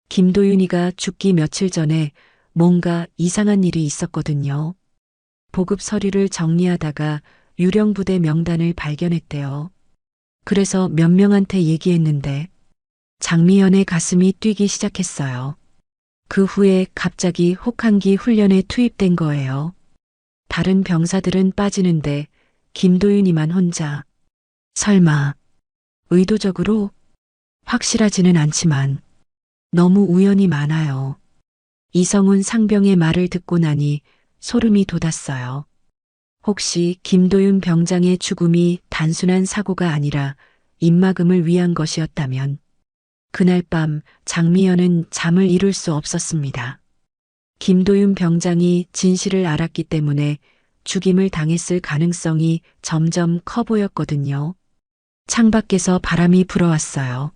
김도윤이가 죽기 며칠 전에 뭔가 이상한 일이 있었거든요. 보급 서류를 정리하다가 유령부대 명단을 발견했대요. 그래서 몇 명한테 얘기했는데 장미연의 가슴이 뛰기 시작했어요. 그 후에 갑자기 혹한기 훈련에 투입된 거예요. 다른 병사들은 빠지는데 김도윤이만 혼자. 설마 의도적으로? 확실하지는 않지만 너무 우연이 많아요. 이성훈 상병의 말을 듣고 나니 소름이 돋았어요. 혹시 김도윤 병장의 죽음이 단순한 사고가 아니라 입막음을 위한 것이었다면 그날 밤 장미연은 잠을 이룰 수 없었습니다. 김도윤 병장이 진실을 알았기 때문에 죽임을 당했을 가능성이 점점 커 보였거든요. 창밖에서 바람이 불어왔어요.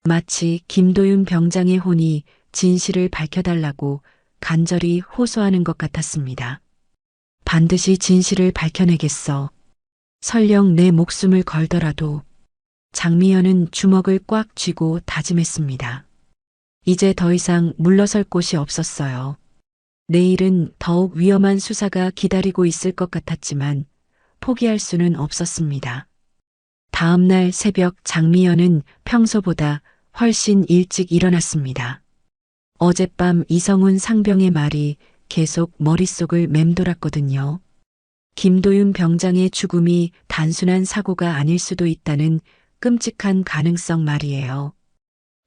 마치 김도윤 병장의 혼이 진실을 밝혀달라고 간절히 호소하는 것 같았습니다. 반드시 진실을 밝혀내겠어. 설령 내 목숨을 걸더라도. 장미연은 주먹을 꽉 쥐고 다짐했습니다. 이제 더 이상 물러설 곳이 없었어요. 내일은 더욱 위험한 수사가 기다리고 있을 것 같았지만 포기할 수는 없었습니다. 다음 날 새벽 장미연은 평소보다 훨씬 일찍 일어났습니다. 어젯밤 이성훈 상병의 말이 계속 머릿속을 맴돌았거든요. 김도윤 병장의 죽음이 단순한 사고가 아닐 수도 있다는 끔찍한 가능성 말이에요.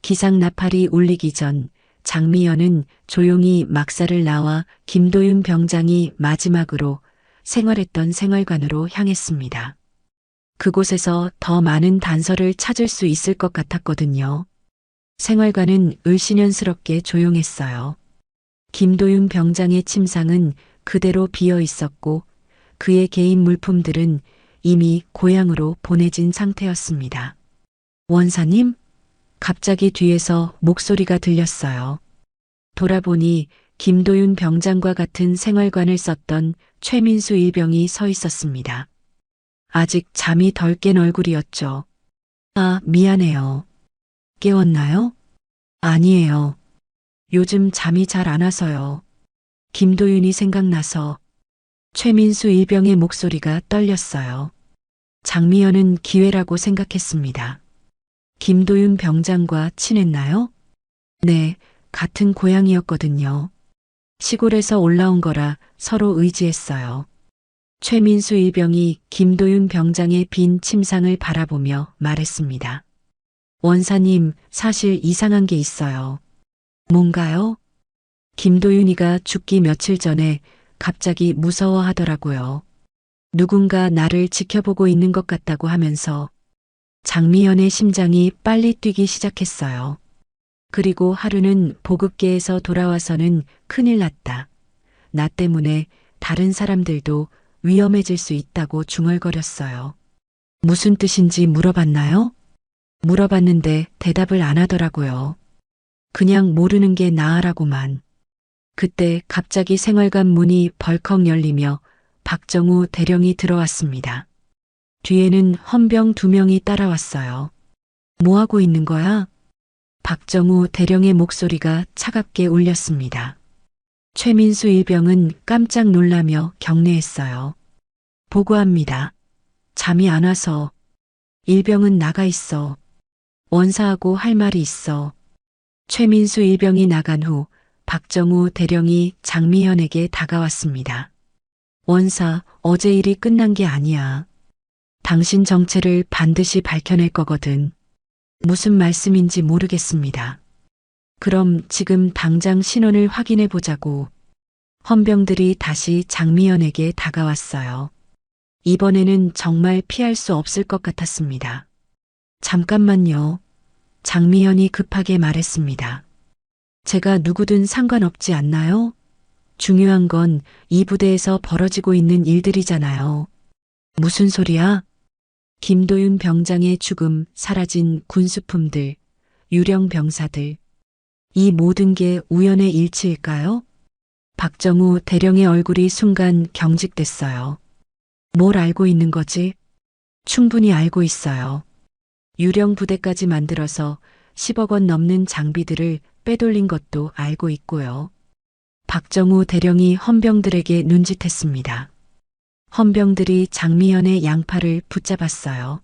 기상 나팔이 울리기 전 장미연은 조용히 막사를 나와 김도윤 병장이 마지막으로 생활했던 생활관으로 향했습니다. 그곳에서 더 많은 단서를 찾을 수 있을 것 같았거든요. 생활관은 을씨년스럽게 조용했어요. 김도윤 병장의 침상은 그대로 비어 있었고 그의 개인 물품들은 이미 고향으로 보내진 상태였습니다. 원사님? 갑자기 뒤에서 목소리가 들렸어요. 돌아보니 김도윤 병장과 같은 생활관을 썼던 최민수 일병이 서 있었습니다. 아직 잠이 덜 깬 얼굴이었죠. 아, 미안해요. 깨웠나요? 아니에요. 요즘 잠이 잘 안 와서요. 김도윤이 생각나서. 최민수 일병의 목소리가 떨렸어요. 장미연은 기회라고 생각했습니다. 김도윤 병장과 친했나요? 네, 같은 고향이었거든요. 시골에서 올라온 거라 서로 의지했어요. 최민수 일병이 김도윤 병장의 빈 침상을 바라보며 말했습니다. 원사님, 사실 이상한 게 있어요. 뭔가요? 김도윤이가 죽기 며칠 전에 갑자기 무서워하더라고요. 누군가 나를 지켜보고 있는 것 같다고 하면서 장미연의 심장이 빨리 뛰기 시작했어요. 그리고 하루는 보급계에서 돌아와서는 큰일 났다. 나 때문에 다른 사람들도 위험해질 수 있다고 중얼거렸어요. 무슨 뜻인지 물어봤나요? 물어봤는데 대답을 안 하더라고요. 그냥 모르는 게 나으라고만. 그때 갑자기 생활관 문이 벌컥 열리며 박정우 대령이 들어왔습니다. 뒤에는 헌병 2명이 따라왔어요. 뭐 하고 있는 거야? 박정우 대령의 목소리가 차갑게 울렸습니다. 최민수 일병은 깜짝 놀라며 경례했어요. 보고합니다. 잠이 안 와서. 일병은 나가 있어. 원사하고 할 말이 있어. 최민수 일병이 나간 후 박정우 대령이 장미현에게 다가왔습니다. 원사, 어제 일이 끝난 게 아니야. 당신 정체를 반드시 밝혀낼 거거든. 무슨 말씀인지 모르겠습니다. 그럼 지금 당장 신원을 확인해 보자고. 헌병들이 다시 장미연에게 다가왔어요. 이번에는 정말 피할 수 없을 것 같았습니다. 잠깐만요. 장미연이 급하게 말했습니다. 제가 누구든 상관없지 않나요? 중요한 건 이 부대에서 벌어지고 있는 일들이잖아요. 무슨 소리야? 김도윤 병장의 죽음, 사라진 군수품들, 유령 병사들. 이 모든 게 우연의 일치일까요? 박정우 대령의 얼굴이 순간 경직됐어요. 뭘 알고 있는 거지? 충분히 알고 있어요. 유령 부대까지 만들어서 10억 원 넘는 장비들을 빼돌린 것도 알고 있고요. 박정우 대령이 헌병들에게 눈짓했습니다. 헌병들이 장미연의 양팔을 붙잡았어요.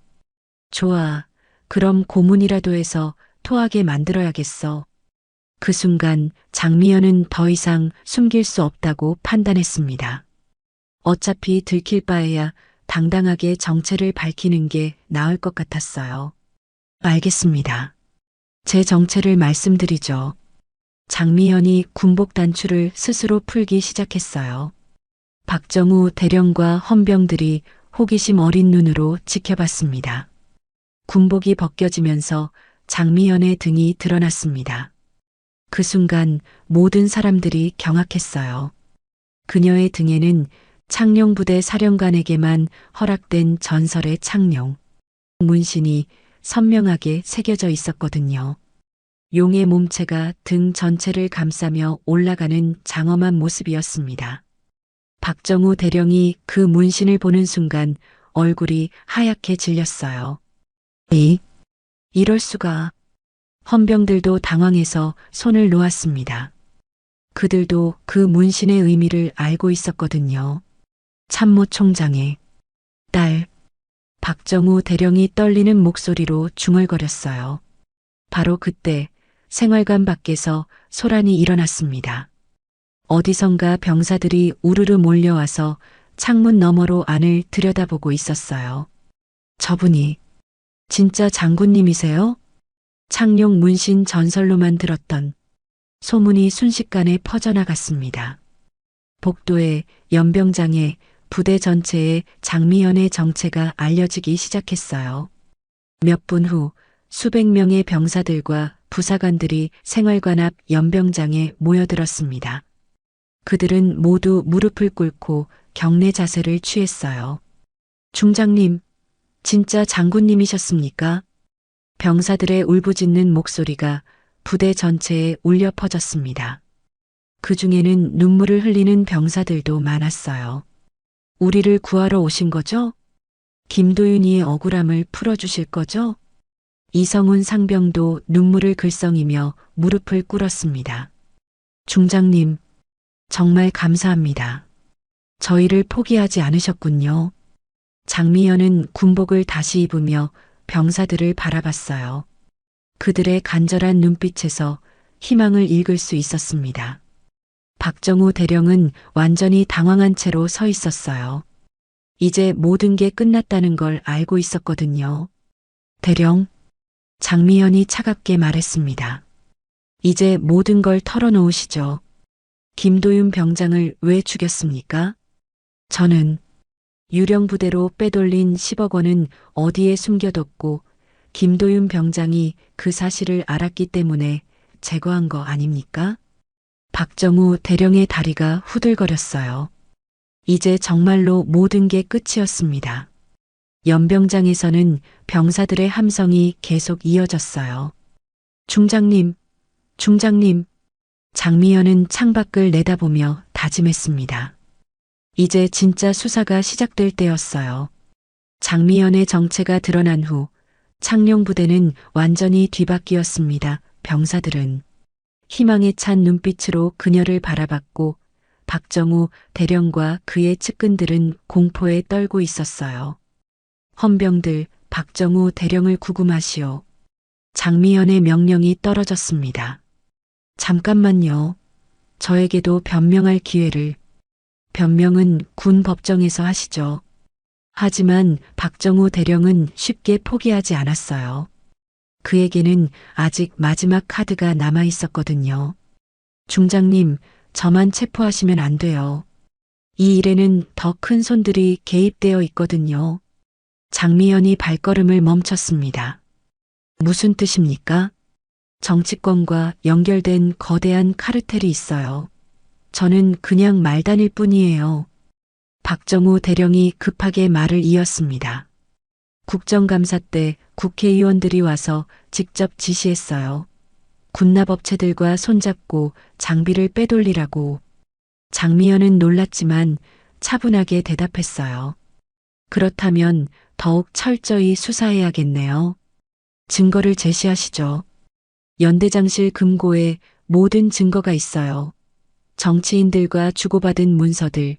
좋아. 그럼 고문이라도 해서 토하게 만들어야겠어. 그 순간 장미연은 더 이상 숨길 수 없다고 판단했습니다. 어차피 들킬 바에야 당당하게 정체를 밝히는 게 나을 것 같았어요. 알겠습니다. 제 정체를 말씀드리죠. 장미연이 군복 단추를 스스로 풀기 시작했어요. 박정우 대령과 헌병들이 호기심 어린 눈으로 지켜봤습니다. 군복이 벗겨지면서 장미연의 등이 드러났습니다. 그 순간 모든 사람들이 경악했어요. 그녀의 등에는 창룡부대 사령관에게만 허락된 전설의 창룡 문신이 선명하게 새겨져 있었거든요. 용의 몸체가 등 전체를 감싸며 올라가는 장엄한 모습이었습니다. 박정우 대령이 그 문신을 보는 순간 얼굴이 하얗게 질렸어요. 이럴 수가. 헌병들도 당황해서 손을 놓았습니다. 그들도 그 문신의 의미를 알고 있었거든요. 참모 총장의 딸. 박정우 대령이 떨리는 목소리로 중얼거렸어요. 바로 그때 생활관 밖에서 소란이 일어났습니다. 어디선가 병사들이 우르르 몰려와서 창문 너머로 안을 들여다보고 있었어요. 저분이 진짜 장군님이세요? 창룡 문신 전설로만 들었던 소문이 순식간에 퍼져나갔습니다. 복도에 연병장에 부대 전체에 장미연의 정체가 알려지기 시작했어요. 몇 분 후 수백 명의 병사들과 부사관들이 생활관 앞 연병장에 모여들었습니다. 그들은 모두 무릎을 꿇고 경례 자세를 취했어요. 중장님, 진짜 장군님이셨습니까? 병사들의 울부짖는 목소리가 부대 전체에 울려 퍼졌습니다. 그 중에는 눈물을 흘리는 병사들도 많았어요. 우리를 구하러 오신 거죠? 김도윤이의 억울함을 풀어주실 거죠? 이성훈 상병도 눈물을 글썽이며 무릎을 꿇었습니다. 중장님, 정말 감사합니다. 저희를 포기하지 않으셨군요. 장미연은 군복을 다시 입으며 병사들을 바라봤어요. 그들의 간절한 눈빛에서 희망을 읽을 수 있었습니다. 박정우 대령은 완전히 당황한 채로 서 있었어요. 이제 모든 게 끝났다는 걸 알고 있었거든요. 대령, 장미연이 차갑게 말했습니다. 이제 모든 걸 털어놓으시죠. 김도윤 병장을 왜 죽였습니까? 저는 유령 부대로 빼돌린 10억 원은 어디에 숨겨뒀고 김도윤 병장이 그 사실을 알았기 때문에 제거한 거 아닙니까? 박정우 대령의 다리가 후들거렸어요. 이제 정말로 모든 게 끝이었습니다. 연병장에서는 병사들의 함성이 계속 이어졌어요. 중장님, 중장님. 장미연은 창밖을 내다보며 다짐했습니다. 이제 진짜 수사가 시작될 때였어요. 장미연의 정체가 드러난 후 창룡 부대는 완전히 뒤바뀌었습니다. 병사들은 희망에 찬 눈빛으로 그녀를 바라봤고 박정우 대령과 그의 측근들은 공포에 떨고 있었어요. 헌병들, 박정우 대령을 구금하시오. 장미연의 명령이 떨어졌습니다. 잠깐만요. 저에게도 변명할 기회를. 변명은 군 법정에서 하시죠. 하지만 박정우 대령은 쉽게 포기하지 않았어요. 그에게는 아직 마지막 카드가 남아 있었거든요. 중장님, 저만 체포하시면 안 돼요. 이 일에는 더 큰 손들이 개입되어 있거든요. 장미연이 발걸음을 멈췄습니다. 무슨 뜻입니까? 정치권과 연결된 거대한 카르텔이 있어요. 저는 그냥 말단일 뿐이에요. 박정우 대령이 급하게 말을 이었습니다. 국정감사 때 국회의원들이 와서 직접 지시했어요. 군납업체들과 손잡고 장비를 빼돌리라고. 장미연은 놀랐지만 차분하게 대답했어요. 그렇다면 더욱 철저히 수사해야겠네요. 증거를 제시하시죠. 연대장실 금고에 모든 증거가 있어요. 정치인들과 주고받은 문서들,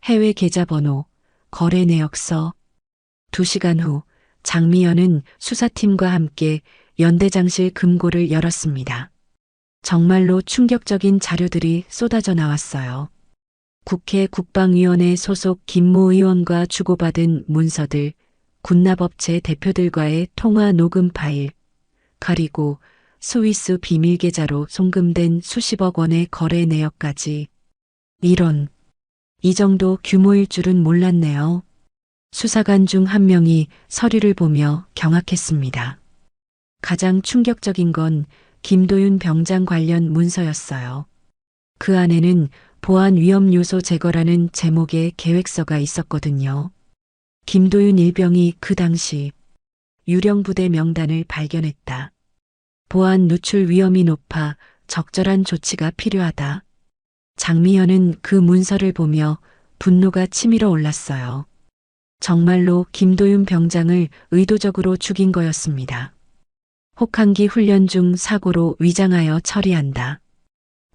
해외 계좌번호, 거래 내역서. 2시간 후 장미연은 수사팀과 함께 연대장실 금고를 열었습니다. 정말로 충격적인 자료들이 쏟아져 나왔어요. 국회 국방위원회 소속 김모 의원과 주고받은 문서들, 군납업체 대표들과의 통화 녹음 파일, 그리고 스위스 비밀 계좌로 송금된 수십억 원의 거래 내역까지. 이런, 이 정도 규모일 줄은 몰랐네요. 수사관 중 한 명이 서류를 보며 경악했습니다. 가장 충격적인 건 김도윤 병장 관련 문서였어요. 그 안에는 보안 위험 요소 제거라는 제목의 계획서가 있었거든요. 김도윤 일병이 그 당시 유령부대 명단을 발견했다. 보안 누출 위험이 높아 적절한 조치가 필요하다. 장미연은 그 문서를 보며 분노가 치밀어 올랐어요. 정말로 김도윤 병장을 의도적으로 죽인 거였습니다. 혹한기 훈련 중 사고로 위장하여 처리한다.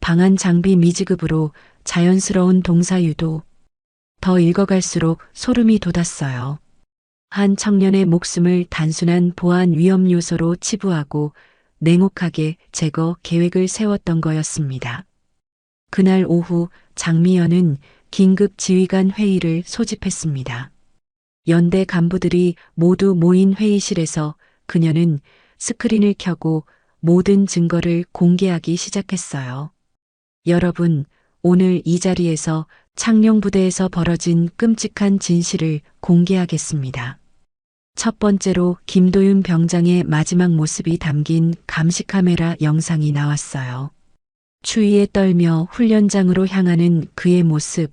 방한 장비 미지급으로 자연스러운 동사 유도. 더 읽어갈수록 소름이 돋았어요. 한 청년의 목숨을 단순한 보안 위험 요소로 치부하고 냉혹하게 제거 계획을 세웠던 거였습니다. 그날 오후 장미연은 긴급 지휘관 회의를 소집했습니다. 연대 간부들이 모두 모인 회의실에서 그녀는 스크린을 켜고 모든 증거를 공개하기 시작했어요. 여러분, 오늘 이 자리에서 창룡부대에서 벌어진 끔찍한 진실을 공개하겠습니다. 첫 번째로 김도윤 병장의 마지막 모습이 담긴 감시카메라 영상이 나왔어요. 추위에 떨며 훈련장으로 향하는 그의 모습,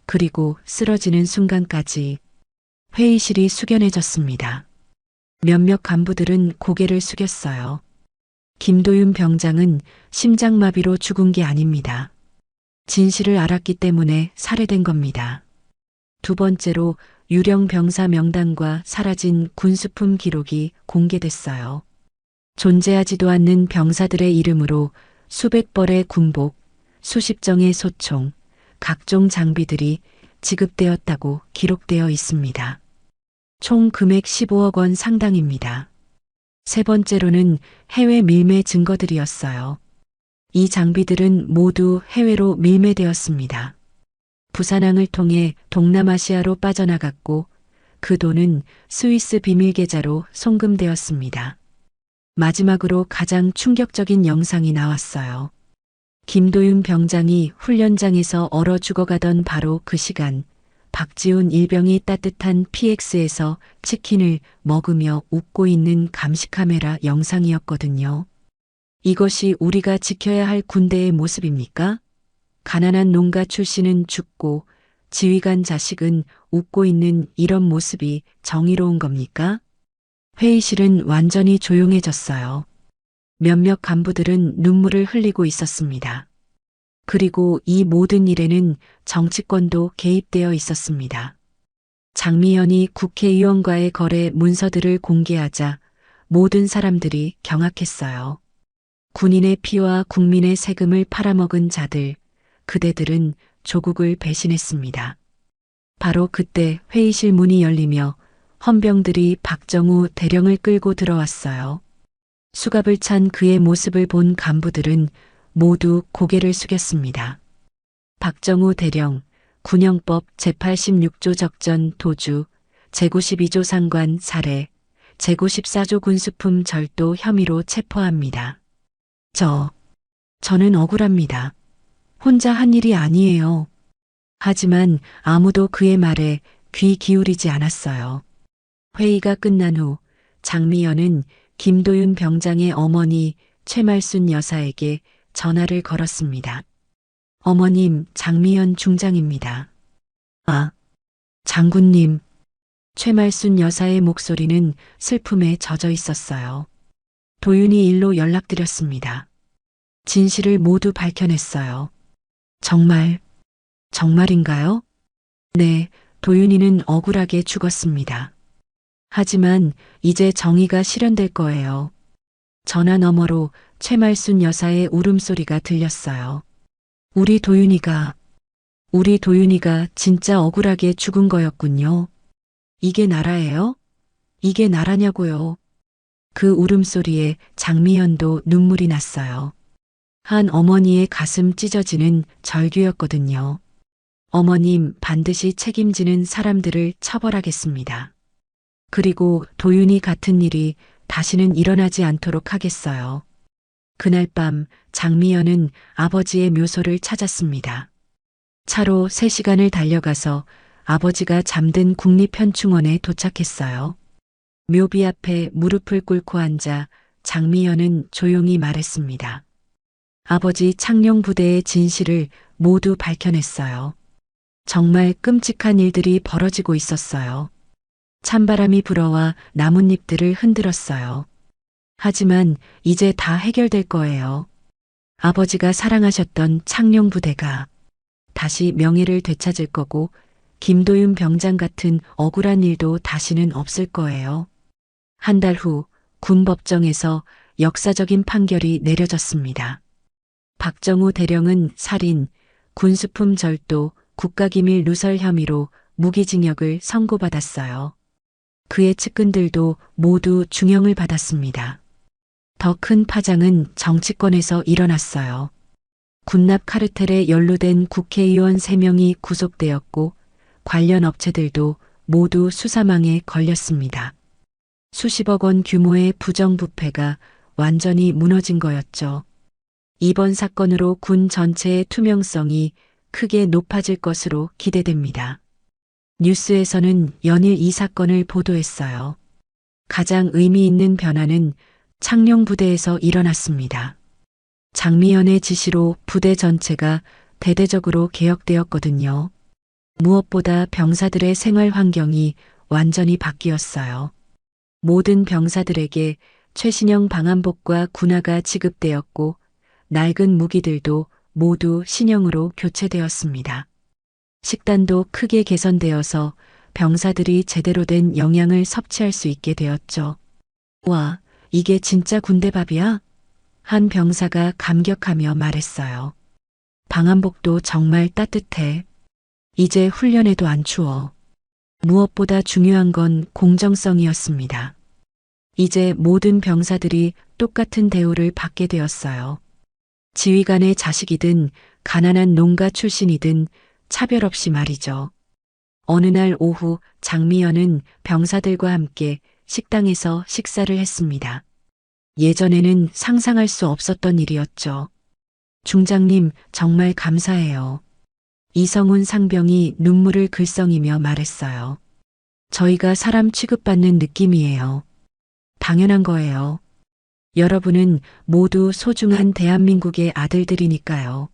그리고 쓰러지는 순간까지. 회의실이 숙연해졌습니다. 몇몇 간부들은 고개를 숙였어요. 김도윤 병장은 심장마비로 죽은 게 아닙니다. 진실을 알았기 때문에 살해된 겁니다. 두 번째로 유령 병사 명단과 사라진 군수품 기록이 공개됐어요. 존재하지도 않는 병사들의 이름으로 수백 벌의 군복, 수십 정의 소총, 각종 장비들이 지급되었다고 기록되어 있습니다. 총 금액 15억 원 상당입니다. 세 번째로는 해외 밀매 증거들이었어요. 이 장비들은 모두 해외로 밀매되었습니다. 부산항을 통해 동남아시아로 빠져나갔고 그 돈은 스위스 비밀 계좌로 송금되었습니다. 마지막으로 가장 충격적인 영상이 나왔어요. 김도윤 병장이 훈련장에서 얼어 죽어가던 바로 그 시간, 박지훈 일병이 따뜻한 PX에서 치킨을 먹으며 웃고 있는 감시카메라 영상이었거든요. 이것이 우리가 지켜야 할 군대의 모습입니까? 가난한 농가 출신은 죽고 지휘관 자식은 웃고 있는 이런 모습이 정의로운 겁니까? 회의실은 완전히 조용해졌어요. 몇몇 간부들은 눈물을 흘리고 있었습니다. 그리고 이 모든 일에는 정치권도 개입되어 있었습니다. 장미연이 국회의원과의 거래 문서들을 공개하자 모든 사람들이 경악했어요. 군인의 피와 국민의 세금을 팔아먹은 자들, 그대들은 조국을 배신했습니다. 바로 그때 회의실 문이 열리며 헌병들이 박정우 대령을 끌고 들어왔어요. 수갑을 찬 그의 모습을 본 간부들은 모두 고개를 숙였습니다. 박정우 대령, 군형법 제86조 적전 도주, 제92조 상관 살해, 제94조 군수품 절도 혐의로 체포합니다. 저는 억울합니다. 혼자 한 일이 아니에요. 하지만 아무도 그의 말에 귀 기울이지 않았어요. 회의가 끝난 후 장미연은 김도윤 병장의 어머니 최말순 여사에게 전화를 걸었습니다. 어머님, 장미연 중장입니다. 아, 장군님. 최말순 여사의 목소리는 슬픔에 젖어 있었어요. 도윤이 일로 연락드렸습니다. 진실을 모두 밝혀냈어요. 정말인가요? 네, 도윤이는 억울하게 죽었습니다. 하지만 이제 정의가 실현될 거예요. 전화 너머로 최말순 여사의 울음소리가 들렸어요. 우리 도윤이가 진짜 억울하게 죽은 거였군요. 이게 나라예요? 이게 나라냐고요. 그 울음소리에 장미연도 눈물이 났어요. 한 어머니의 가슴 찢어지는 절규였거든요. 어머님, 반드시 책임지는 사람들을 처벌하겠습니다. 그리고 도윤이 같은 일이 다시는 일어나지 않도록 하겠어요. 그날 밤 장미연은 아버지의 묘소를 찾았습니다. 차로 3시간을 달려가서 아버지가 잠든 국립현충원에 도착했어요. 묘비 앞에 무릎을 꿇고 앉아 장미연은 조용히 말했습니다. 아버지 창룡부대의 진실을 모두 밝혀냈어요. 정말 끔찍한 일들이 벌어지고 있었어요. 찬바람이 불어와 나뭇잎들을 흔들었어요. 하지만 이제 다 해결될 거예요. 아버지가 사랑하셨던 창룡부대가 다시 명예를 되찾을 거고 김도윤 병장 같은 억울한 일도 다시는 없을 거예요. 한 달 후 군법정에서 역사적인 판결이 내려졌습니다. 박정우 대령은 살인, 군수품 절도, 국가기밀 누설 혐의로 무기징역을 선고받았어요. 그의 측근들도 모두 중형을 받았습니다. 더 큰 파장은 정치권에서 일어났어요. 군납 카르텔에 연루된 국회의원 3명이 구속되었고 관련 업체들도 모두 수사망에 걸렸습니다. 수십억 원 규모의 부정부패가 완전히 무너진 거였죠. 이번 사건으로 군 전체의 투명성이 크게 높아질 것으로 기대됩니다. 뉴스에서는 연일 이 사건을 보도했어요. 가장 의미 있는 변화는 창룡부대에서 일어났습니다. 장미연의 지시로 부대 전체가 대대적으로 개혁되었거든요. 무엇보다 병사들의 생활 환경이 완전히 바뀌었어요. 모든 병사들에게 최신형 방한복과 군화가 지급되었고 낡은 무기들도 모두 신형으로 교체되었습니다. 식단도 크게 개선되어서 병사들이 제대로 된 영양을 섭취할 수 있게 되었죠. 와, 이게 진짜 군대밥이야? 한 병사가 감격하며 말했어요. 방한복도 정말 따뜻해. 이제 훈련에도 안 추워. 무엇보다 중요한 건 공정성이었습니다. 이제 모든 병사들이 똑같은 대우를 받게 되었어요. 지휘관의 자식이든 가난한 농가 출신이든 차별 없이 말이죠. 어느 날 오후 장미연은 병사들과 함께 식당에서 식사를 했습니다. 예전에는 상상할 수 없었던 일이었죠. 중장님, 정말 감사해요. 이성훈 상병이 눈물을 글썽이며 말했어요. 저희가 사람 취급받는 느낌이에요. 당연한 거예요. 여러분은 모두 소중한 대한민국의 아들들이니까요.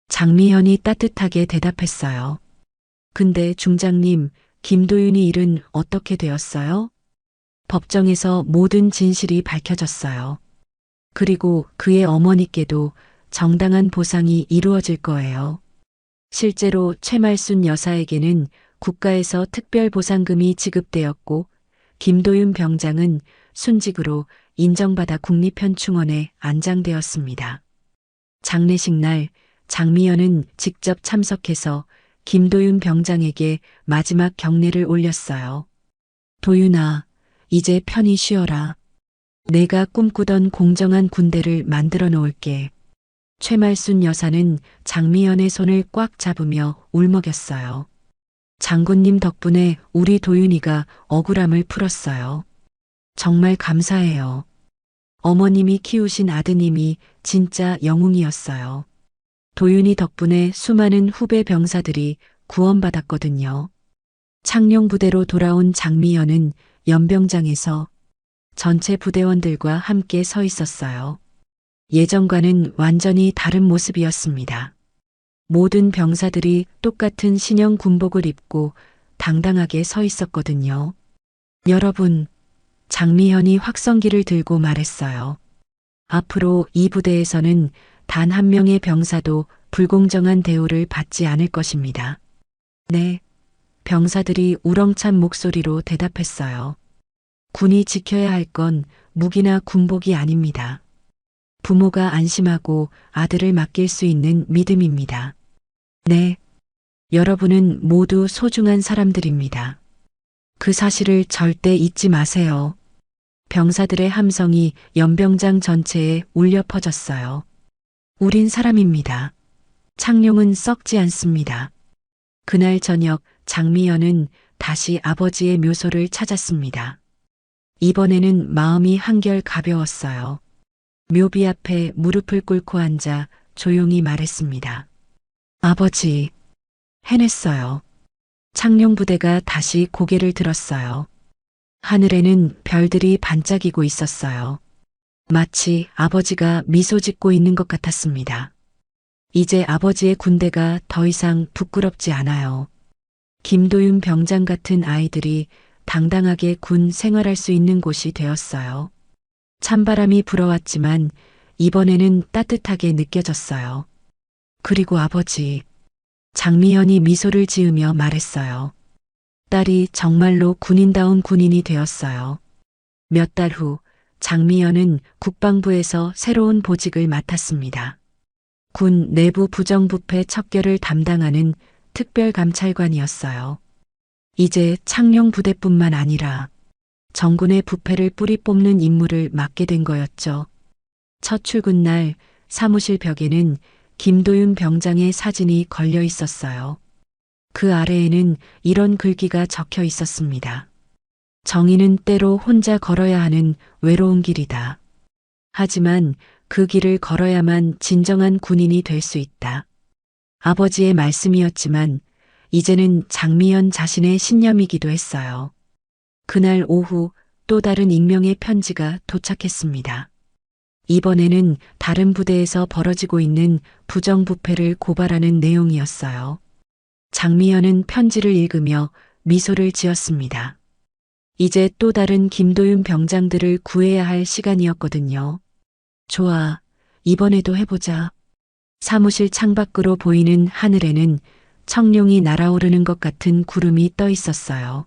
장미연이 따뜻하게 대답했어요. 근데 중장님, 김도윤이 일은 어떻게 되었어요? 법정에서 모든 진실이 밝혀졌어요. 그리고 그의 어머니께도 정당한 보상이 이루어질 거예요. 실제로 최말순 여사에게는 국가에서 특별보상금이 지급되었고 김도윤 병장은 순직으로 인정받아 국립현충원에 안장되었습니다. 장례식 날 장미연은 직접 참석해서 김도윤 병장에게 마지막 경례를 올렸어요. 도윤아, 이제 편히 쉬어라. 내가 꿈꾸던 공정한 군대를 만들어 놓을게. 최말순 여사는 장미연의 손을 꽉 잡으며 울먹였어요. 장군님 덕분에 우리 도윤이가 억울함을 풀었어요. 정말 감사해요. 어머님이 키우신 아드님이 진짜 영웅이었어요. 도윤이 덕분에 수많은 후배 병사들이 구원받았거든요. 창룡부대로 돌아온 장미연은 연병장에서 전체 부대원들과 함께 서 있었어요. 예전과는 완전히 다른 모습이었습니다. 모든 병사들이 똑같은 신형 군복을 입고 당당하게 서 있었거든요. 여러분, 장미연이 확성기를 들고 말했어요. 앞으로 이 부대에서는 단 한 명의 병사도 불공정한 대우를 받지 않을 것입니다. 네, 병사들이 우렁찬 목소리로 대답했어요. 군이 지켜야 할 건 무기나 군복이 아닙니다. 부모가 안심하고 아들을 맡길 수 있는 믿음입니다. 네, 여러분은 모두 소중한 사람들입니다. 그 사실을 절대 잊지 마세요. 병사들의 함성이 연병장 전체에 울려 퍼졌어요. 우린 사람입니다. 창룡은 썩지 않습니다. 그날 저녁 장미연은 다시 아버지의 묘소를 찾았습니다. 이번에는 마음이 한결 가벼웠어요. 묘비 앞에 무릎을 꿇고 앉아 조용히 말했습니다. 아버지, 해냈어요. 창룡부대가 다시 고개를 들었어요. 하늘에는 별들이 반짝이고 있었어요. 마치 아버지가 미소 짓고 있는 것 같았습니다. 이제 아버지의 군대가 더 이상 부끄럽지 않아요. 김도윤 병장 같은 아이들이 당당하게 군 생활할 수 있는 곳이 되었어요. 찬바람이 불어왔지만 이번에는 따뜻하게 느껴졌어요. 그리고 아버지, 장미연이 미소를 지으며 말했어요. 딸이 정말로 군인다운 군인이 되었어요. 몇 달 후 장미연은 국방부에서 새로운 보직을 맡았습니다. 군 내부 부정부패 척결을 담당하는 특별감찰관이었어요. 이제 창룡부대뿐만 아니라 정군의 부패를 뿌리 뽑는 임무를 맡게 된 거였죠. 첫 출근 날 사무실 벽에는 김도윤 병장의 사진이 걸려 있었어요. 그 아래에는 이런 글귀가 적혀 있었습니다. 정의는 때로 혼자 걸어야 하는 외로운 길이다. 하지만 그 길을 걸어야만 진정한 군인이 될 수 있다. 아버지의 말씀이었지만 이제는 장미연 자신의 신념이기도 했어요. 그날 오후 또 다른 익명의 편지가 도착했습니다. 이번에는 다른 부대에서 벌어지고 있는 부정부패를 고발하는 내용이었어요. 장미연은 편지를 읽으며 미소를 지었습니다. 이제 또 다른 김도윤 병장들을 구해야 할 시간이었거든요. 좋아, 이번에도 해보자. 사무실 창밖으로 보이는 하늘에는 청룡이 날아오르는 것 같은 구름이 떠 있었어요.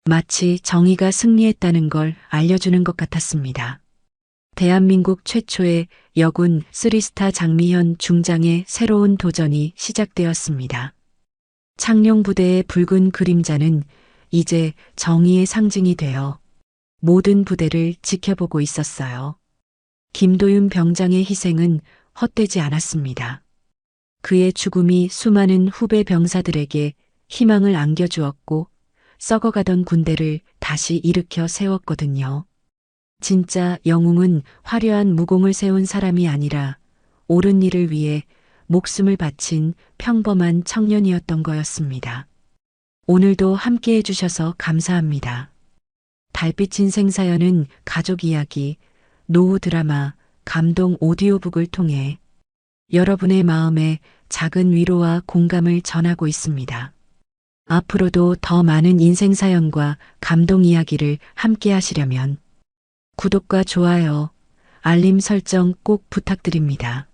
마치 정의가 승리했다는 걸 알려주는 것 같았습니다. 대한민국 최초의 여군 3스타 장미연 중장의 새로운 도전이 시작되었습니다. 창룡부대의 붉은 그림자는 이제 정의의 상징이 되어 모든 부대를 지켜보고 있었어요. 김도윤 병장의 희생은 헛되지 않았습니다. 그의 죽음이 수많은 후배 병사들에게 희망을 안겨주었고 썩어가던 군대를 다시 일으켜 세웠거든요. 진짜 영웅은 화려한 무공을 세운 사람이 아니라 옳은 일을 위해 목숨을 바친 평범한 청년이었던 거였습니다. 오늘도 함께 해주셔서 감사합니다. 달빛 인생 사연은 가족 이야기, 노후 드라마, 감동 오디오북을 통해 여러분의 마음에 작은 위로와 공감을 전하고 있습니다. 앞으로도 더 많은 인생 사연과 감동 이야기를 함께 하시려면 구독과 좋아요, 알림 설정 꼭 부탁드립니다.